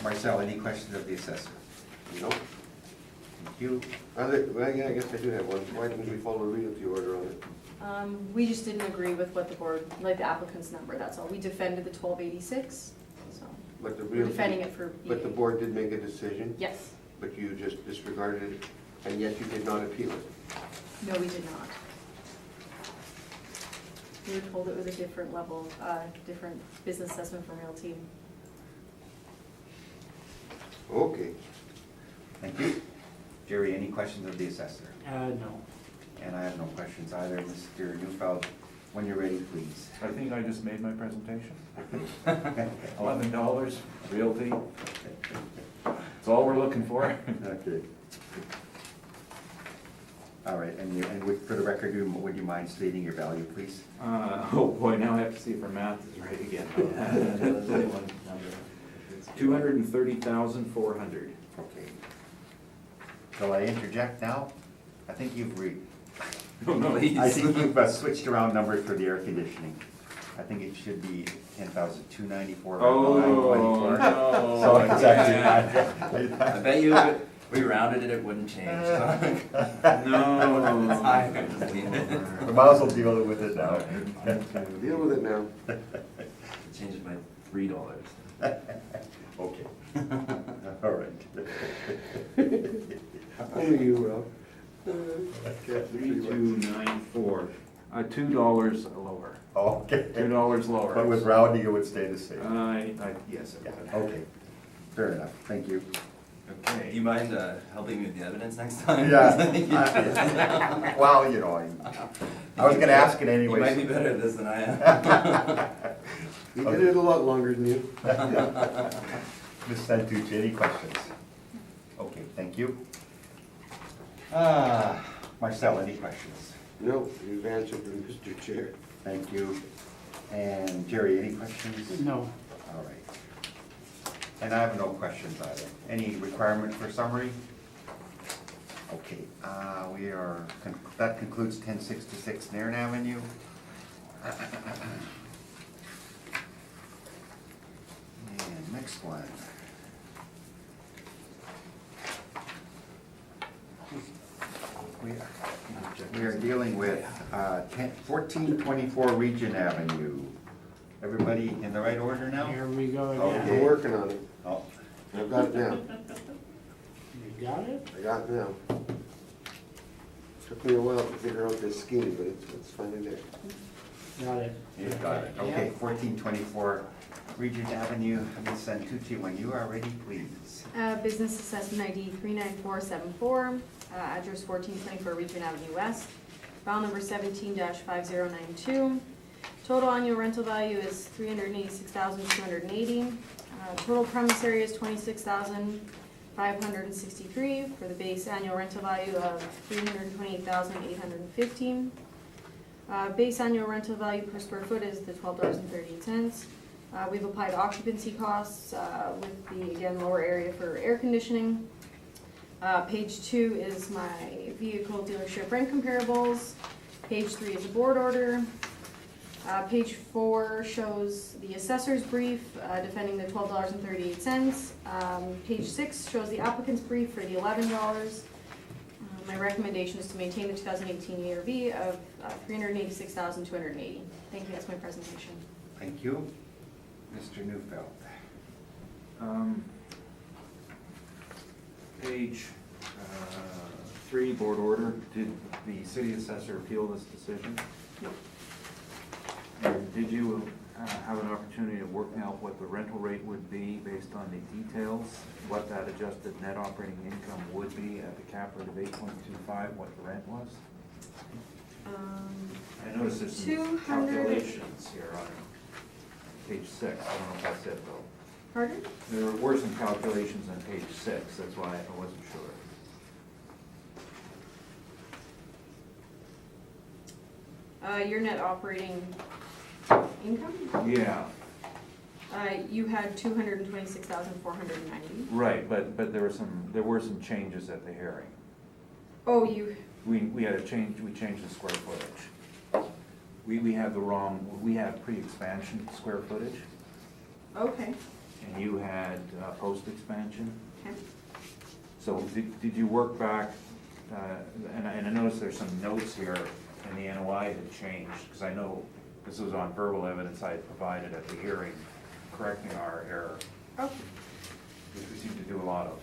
Marcel, any questions of the assessor? No. Thank you. Well, yeah, I guess I do have one. Why didn't we follow realty order on it? We just didn't agree with what the board, like the applicant's number, that's all. We defended the 1286, so But the we're realty. defending it for. But the board did make a decision, Yes. but you just disregarded it, and yet you did not appeal it. No, we did not. We were told it was a different level, different business assessment from realty. Okay. Thank you. Jerry, any questions of the assessor? No. And I have no questions either. Mr. Newfeld, when you're ready, please. I think I just made my presentation. $11, realty. That's all we're looking for. Okay. All right, and for the record, would you mind stating your value, please? Oh boy, now I have to see if our math is right again. 230,400. Okay. Shall I interject now? I think you've I think you've switched around numbers for the air conditioning. I think it should be 10,294. Oh, no. So it's actually I bet you, We rounded it, it wouldn't change. No. It's higher, just leave it over. We might as well deal with it now. Deal with it now. Change it by $3. Okay. All right. Only you, Rob. 3294, $2 lower, Okay. $2 lower. But with rounding, it would stay the same. Yes, it Yeah, would. okay. Fair enough, thank you. Do Okay. you mind helping me with the evidence next time? Yeah. I think Well, you know, I was gonna ask it you might be anyways. better at this than I am. He did it a lot longer than you. Ms. Santucci, any questions? Okay, thank you. Marcel, any questions? No, you've answered them, Mr. Chair. Thank you. And Jerry, any questions? No. All right. And I have no questions either. Any requirement for summary? Okay, that concludes 1066 Nairn Avenue. And next one. We are dealing with 1424 Region Avenue. Everybody in the right order now? Here we go Okay. again. We're working on it. Oh, I've got it now. You got it? I got it now. Took me a while to figure out this scheme, but it's finally there. Got it. you got it. Okay, 1424 Region Avenue. Ms. Santucci, when you are ready, please. Business assessment ID 39474, address 1424 Region Avenue West, file number 17-5092. Total annual rental value is $386,280. Total premise area is 26,563 for the base annual rental value of $328,815. Base annual rental value per square foot is the $12.38. We've applied occupancy costs with the, again, lower area for air conditioning. Page 2 is my vehicle dealership rent comparables. Page 3 is a board order. Page 4 shows the assessor's brief defending the $12.38. Page 6 shows the applicant's brief for the $11. My recommendation is to maintain the 2018 ARV of $386,280. Thank you, that's my presentation. Thank you. Mr. Neufeld. Page 3, board order. Did the city assessor appeal this decision? No. And did you have an opportunity to work out what the rental rate would be based on the details? What that adjusted net operating income would be at the cap rate of 8.25, what the rent was? I noticed there's some 200 calculations here on page 6. I don't know if that's it though. Pardon? There were some calculations on page 6, that's why I wasn't sure. Your net operating income? Yeah, You had 226,490. right, but there were some changes at the hearing. Oh, you, We had a change, we changed the square footage. We had we had pre-expansion square footage, okay. and you had post-expansion. Okay. So did you work back, and I noticed there's some notes here, and the NOI had changed, because I know this was on verbal evidence I had provided at the hearing, correcting our error, Okay. which we seem to do a lot of.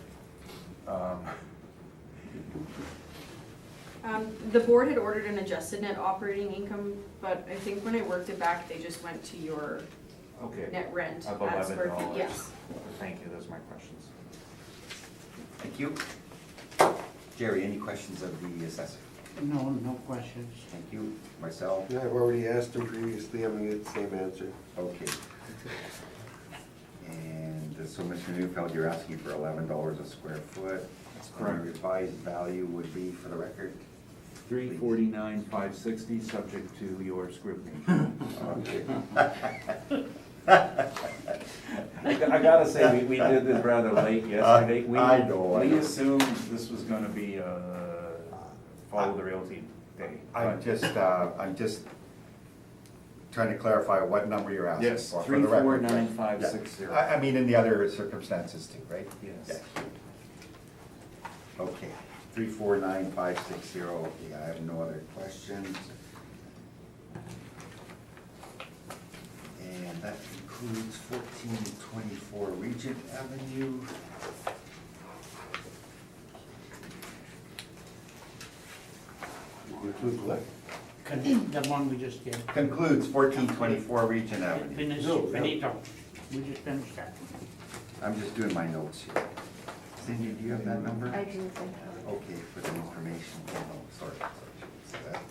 The board had ordered an adjusted net operating income, but I think when I worked it back, they just went to your Okay. net rent Of at square feet. $11. Yes. Thank you, those are my questions. Thank you. Jerry, any questions of the assessor? No, no questions. Thank you. Myself? Yeah, I've already asked him previously, I'm gonna get the same answer. Okay. And so, Mr. Neufeld, you're asking for $11 a square foot. That's And the revised value would be, for the record? $349,560, subject to your scrutiny. Okay. I gotta say, we did this rather late yesterday. I know. We assumed this was gonna be follow the realty day. I'm just trying to clarify what number you're asking Yes, for the record. 349,560. Yeah. I mean, in the other circumstances too, right? Yes. Okay, 349560, okay, I have no other questions. And that includes 1424 Regent Avenue. Includes what? The one we just did. Concludes 1424 Regent Avenue. Finito. We just finished that. I'm just doing my notes here. Cindy, do you have that number? I do think. Okay, for the information, oh, sorry. So that-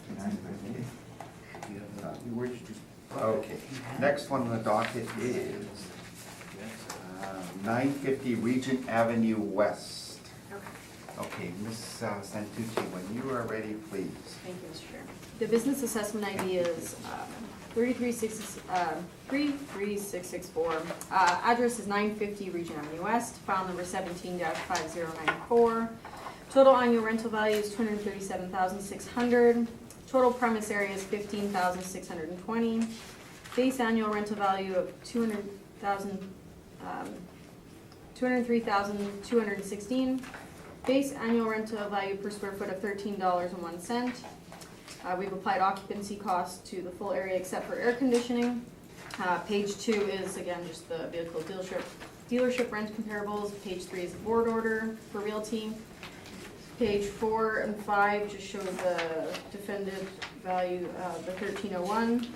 Okay, next one on the docket is 950 Regent Avenue West. Okay, Ms. Santucci, when you are ready, please. Thank you, Mr. Chair. The business assessment ID is 33664. Address is 950 Regent Avenue West, file number 17-5094. Total annual rental value is $237,600. Total premise area is 15,620. Base annual rental value of $203,216. Base annual rental value per square foot of $13.01. We've applied occupancy costs to the full area except for air conditioning. Page 2 is, again, just the vehicle dealership rent comparables. Page 3 is the board order for realty. Page 4 and 5 just show the defended value of the $13.01.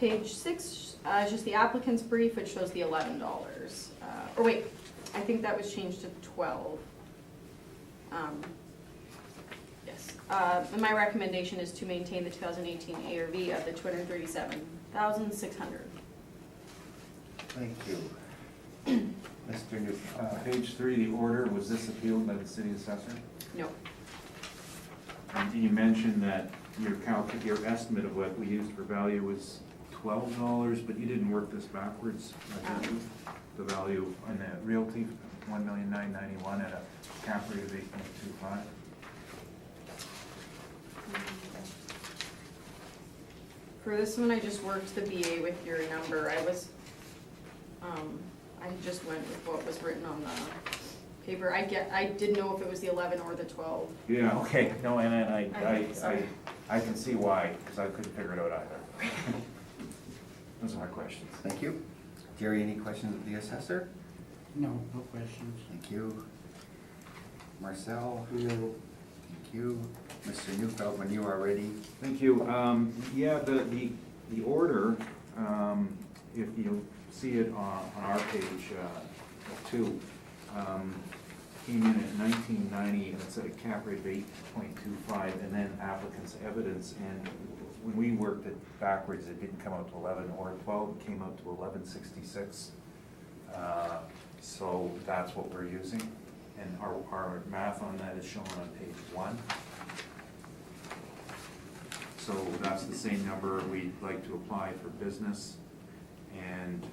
Page 6 is just the applicant's brief, which shows the $11. Or wait, I think that was changed to 12. Yes, and my recommendation is to maintain the 2018 ARV of the $237,600. Thank you. Mr. Newfield. Page 3, the order, was this appealed by the city assessor? No, And you mentioned that your estimate of what we used for value was $12, but you didn't work this backwards. The value on the realty, $1,991,000 at a cap rate of 8.25. for this one, I just worked the BA with your number. I just went with what was written on the paper. I didn't know if it was the 11 or the 12. Yeah, okay, no, and Sorry. I can see why, because I couldn't figure it out either. Those are my questions. Thank you. Jerry, any questions of the assessor? No, no questions. Thank you. Marcel? No. Thank you. Mr. Newfeld, when you are ready. Thank you. Yeah, the order, if you see it on our page 2, came in at 1990, and it's at a cap rate of 8.25, and then applicant's evidence. And when we worked it backwards, it didn't come out to 11 or 12, it came out to 1166. So that's what we're using. And our math on that is shown on page 1. So that's the same number we'd like to apply for business. And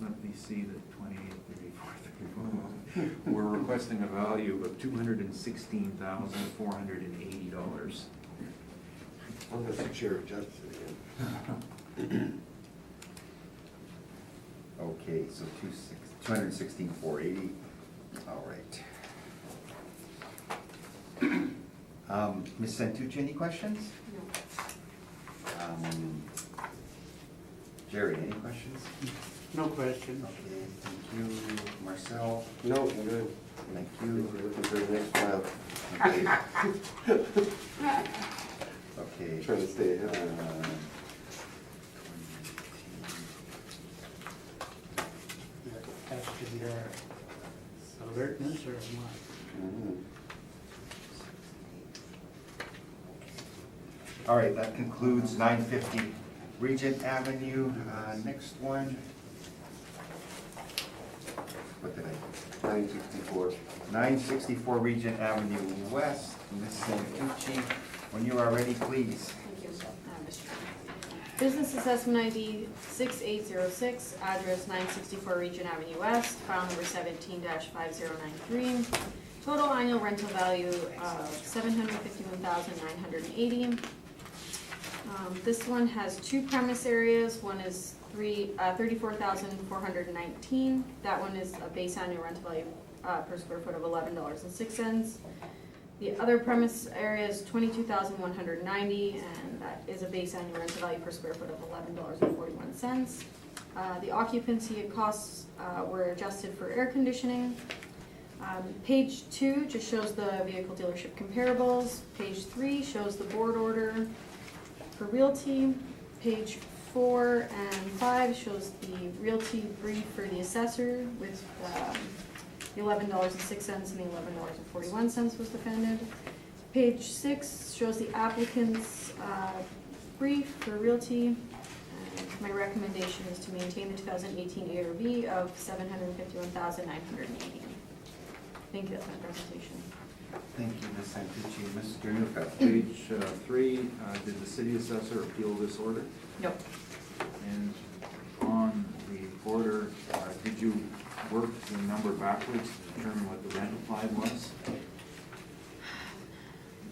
let me see the 28, 34, 34. We're requesting a value of $216,480. Unless the chair adjusts it again. Okay, so 216,480. All right. Ms. Santucci, any questions? No. Jerry, any questions? No questions. Okay, thank you. Marcel? No, I'm good. Thank We're you. looking for the next file. Okay. Trying to stay ahead. That's to your alertness or what? Mhm. All right, that concludes 950 Regent Avenue. Next one. What did I? 964. 964 Regent Avenue West. Ms. Santucci, when you are ready, please. Thank you, Mr. Chairman. Business assessment ID 6806, address 964 Regent Avenue West, file number 17-5093. Total annual rental value of $751,980. This one has 2 premise areas. One is 34,419. That one is a base annual rental value per square foot of $11.06. The other premise area is 22,190, and that is a base annual rental value per square foot of $11.41. The occupancy costs were adjusted for air conditioning. Page 2 just shows the vehicle dealership comparables. Page 3 shows the board order for realty. Page 4 and 5 shows the realty brief for the assessor with the $11.06 and the $11.41 was defended. Page 6 shows the applicant's brief for realty. And my recommendation is to maintain the 2018 ARV of $751,980. Thank you, that's my presentation. Thank you, Ms. Santucci. Mr. Neufeld? Page 3, did the city assessor appeal this order? Nope. And on the order, did you work the number backwards to determine what the rent applied was?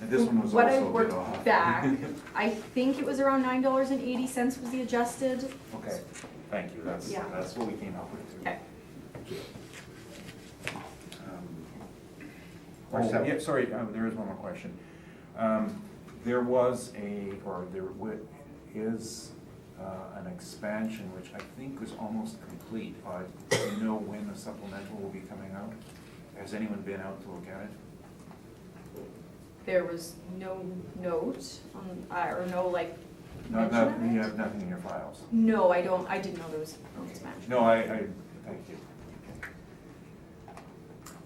And this one was What I also a bit worked off. back, I think it was around $9.80 was the adjusted. Okay, thank you, that's Yeah. what we came up with too. Okay. Oh, yeah, sorry, there is one more question. There was is an expansion which I think is almost complete. Do you know when the supplemental will be coming out? Has anyone been out to look at it? There was no note on, or no like No, mention of it? you have nothing in your files? No, I didn't know there was an expansion. No, I, thank you.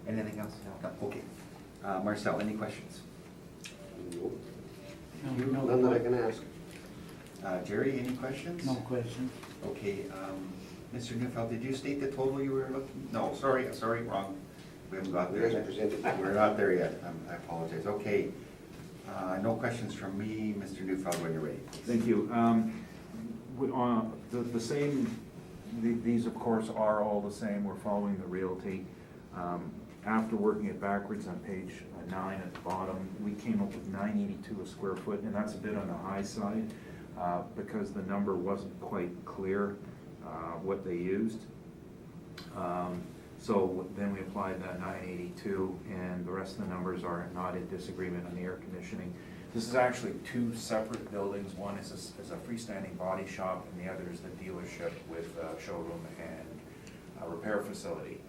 Anything else? No. Okay. Marcel, any questions? Nope. No, None that I can ask. Jerry, any questions? No question. Okay, Mr. Neufeld, did you state the total you were looking? No, sorry, wrong. We haven't got You there guys yet. presented. We're not there yet. I apologize. Okay. No questions from me. Mr. Neufeld, when you're ready. Thank you. The same, these of course are all the same. We're following the realty. After working it backwards on page 9 at the bottom, we came up with $9.82 a square foot, and that's a bit on the high side because the number wasn't quite clear what they used. So then we applied that $9.82, and the rest of the numbers are not in disagreement on the air conditioning. This is actually two separate buildings. One is a freestanding body shop, and the other is the dealership with a showroom and a repair facility.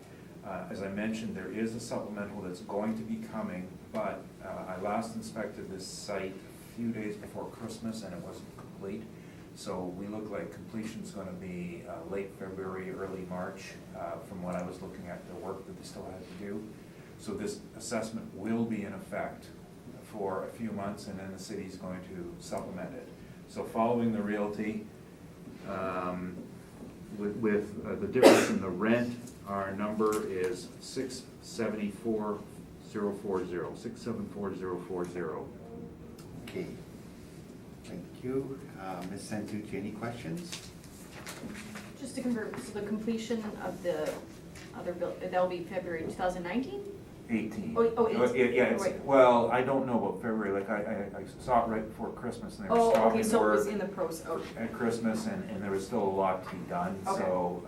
As I mentioned, there is a supplemental that's going to be coming, but I last inspected this site a few days before Christmas and it wasn't complete. So we look like completion's gonna be late February, early March, from what I was looking at the work that they still had to do. So this assessment will be in effect for a few months, and then the city's going to supplement it. So following the realty, with the difference in the rent, our number is 674,040, 674,040. Okay. Thank you. Ms. Santucci, any questions? Just to confirm, so the completion of the other that'll be February 2019? 18. Oh, 18. Yeah, Wait. well, I don't know about February, like I saw it right before Christmas and they were Oh, okay, stopping so it was work in the process, okay. at Christmas and there was still a lot to be done. Okay. So,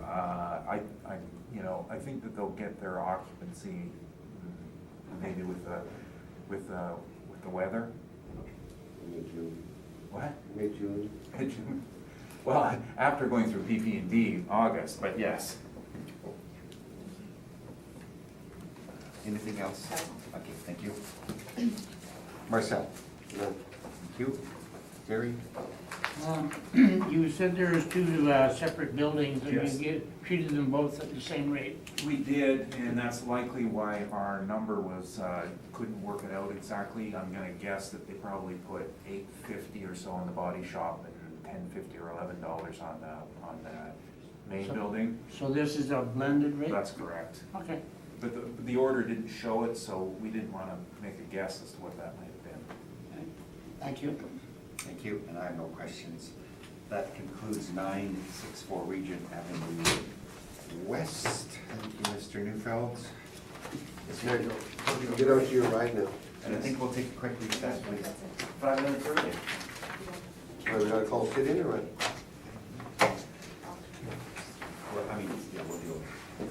I think that they'll get their occupancy maybe with the weather. Mid-June. What? Mid-June. Well, after going through PP&D, August, but yes. Anything else? Okay, thank you. Marcel? No. Thank you. Jerry? You said there was two separate buildings, and Yes. you treated them both at the same rate. We did, and that's likely why our number was, couldn't work it out exactly. I'm gonna guess that they probably put $8.50 or so on the body shop and $10.50 or $11 on the main So- building. So this is a blended rate? That's correct. Okay. But the order didn't show it, so we didn't wanna make a guess as to what that might have been. Thank you. Thank you, and I have no questions. That concludes 964 Regent Avenue West. Thank you, Mr. Neufeld. Get out to your ride now. And I think we'll take a quick recess, please. 5 minutes early. Are we gonna call sit in or what? Well, I mean, yeah, we'll deal with it.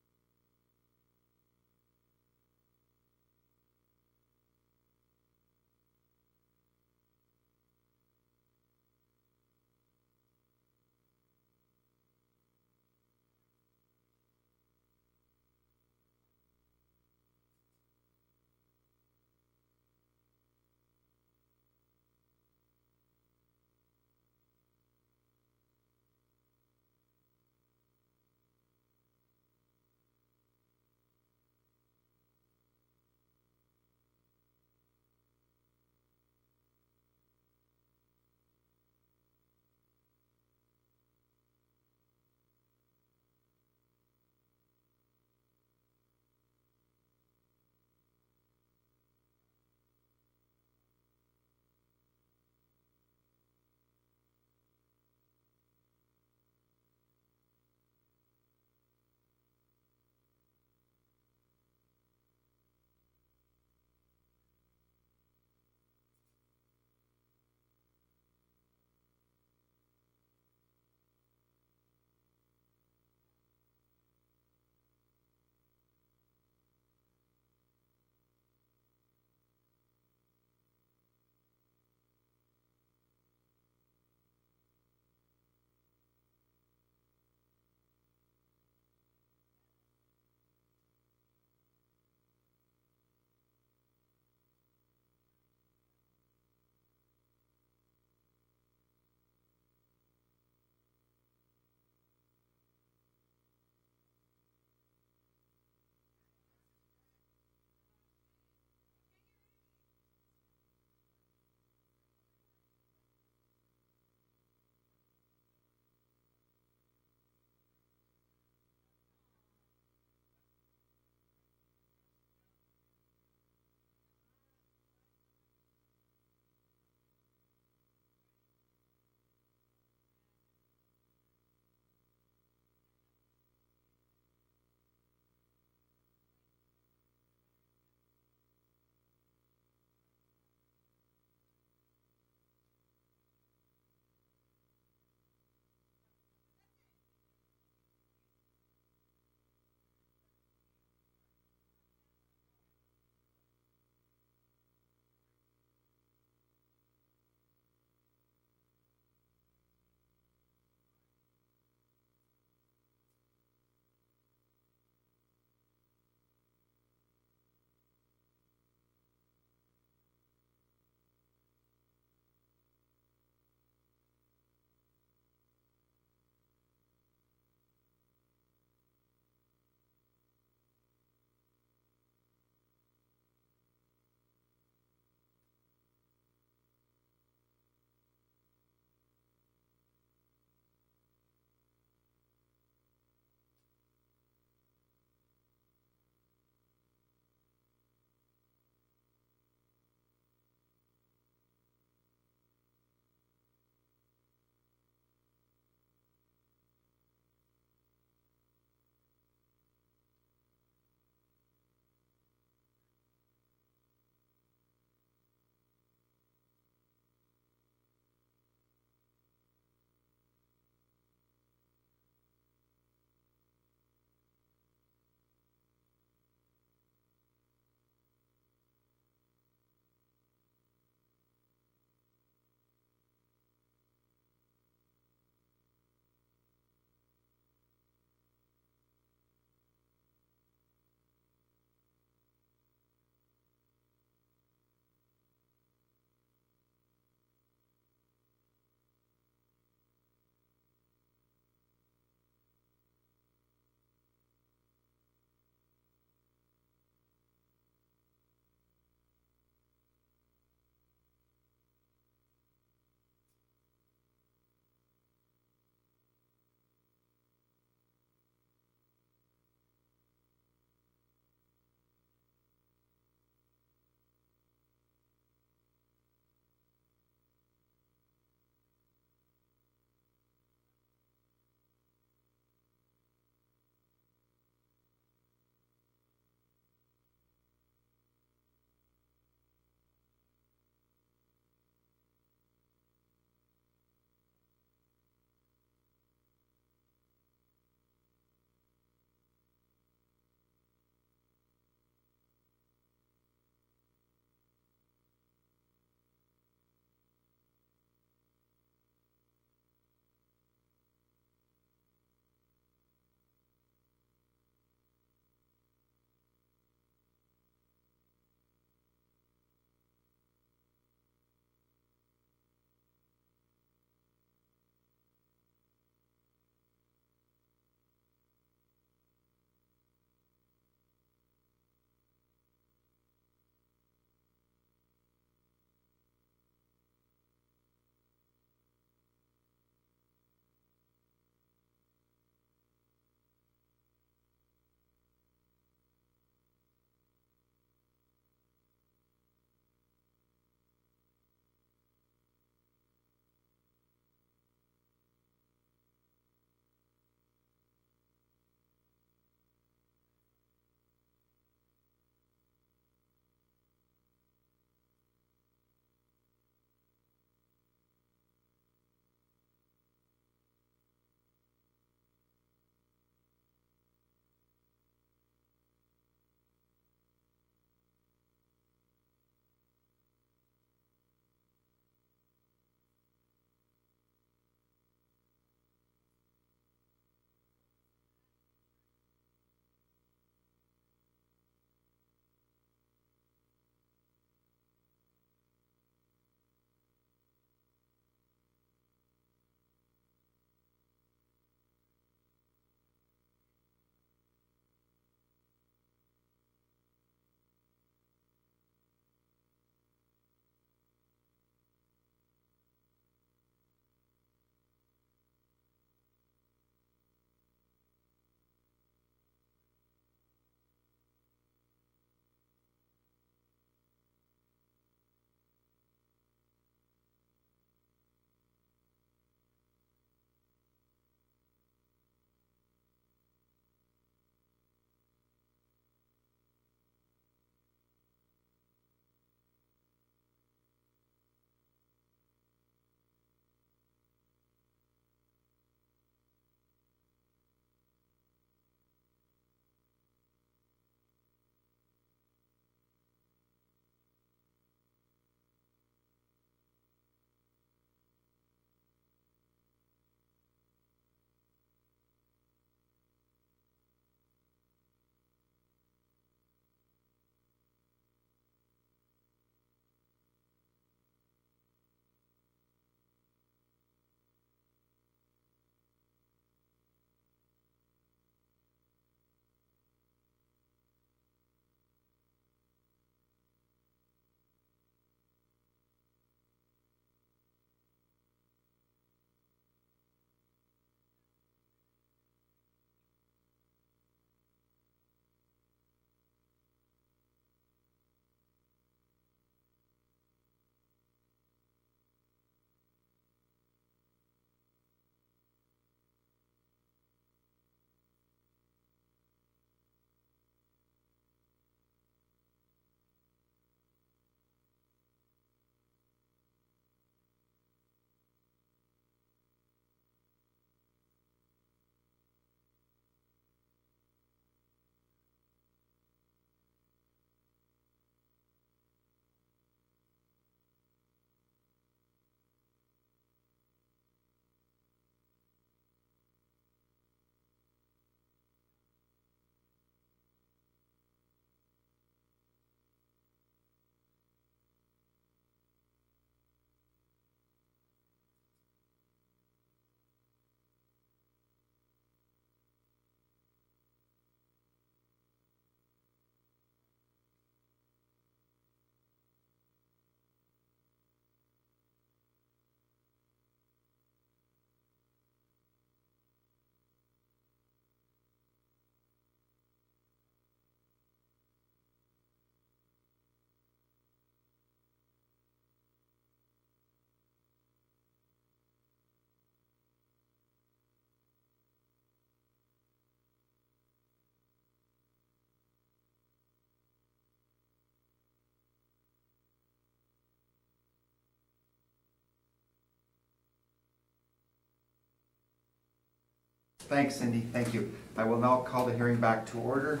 Thanks, Cindy, thank you. I will now call the hearing back to order.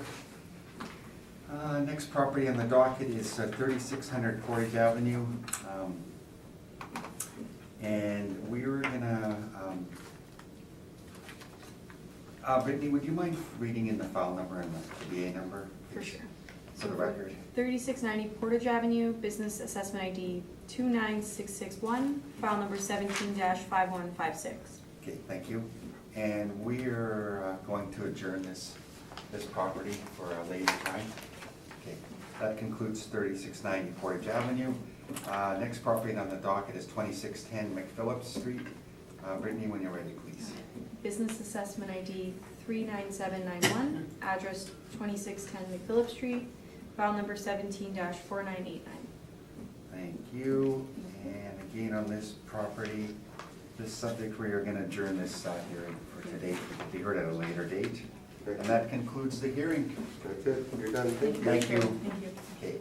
Next property on the docket is 3600 Portage Avenue. And we were gonna, Brittany, would you mind reading in the file number and the BA number? For sure. For the record. 3690 Portage Avenue, business assessment ID 29661, file number 17-5156. Okay, thank you. And we are going to adjourn this property for a later time. Okay, that concludes 3690 Portage Avenue. Next property on the docket is 2610 McPhillips Street. Brittany, when you're ready, please. Business assessment ID 39791, address 2610 McPhillips Street, file number 17-4989. Thank you. And again, on this property, this subject, we are going to adjourn this hearing for today, to be heard at a later date. And that concludes the hearing. That's it, you're done, thank you. Thank you. Thank you. Okay.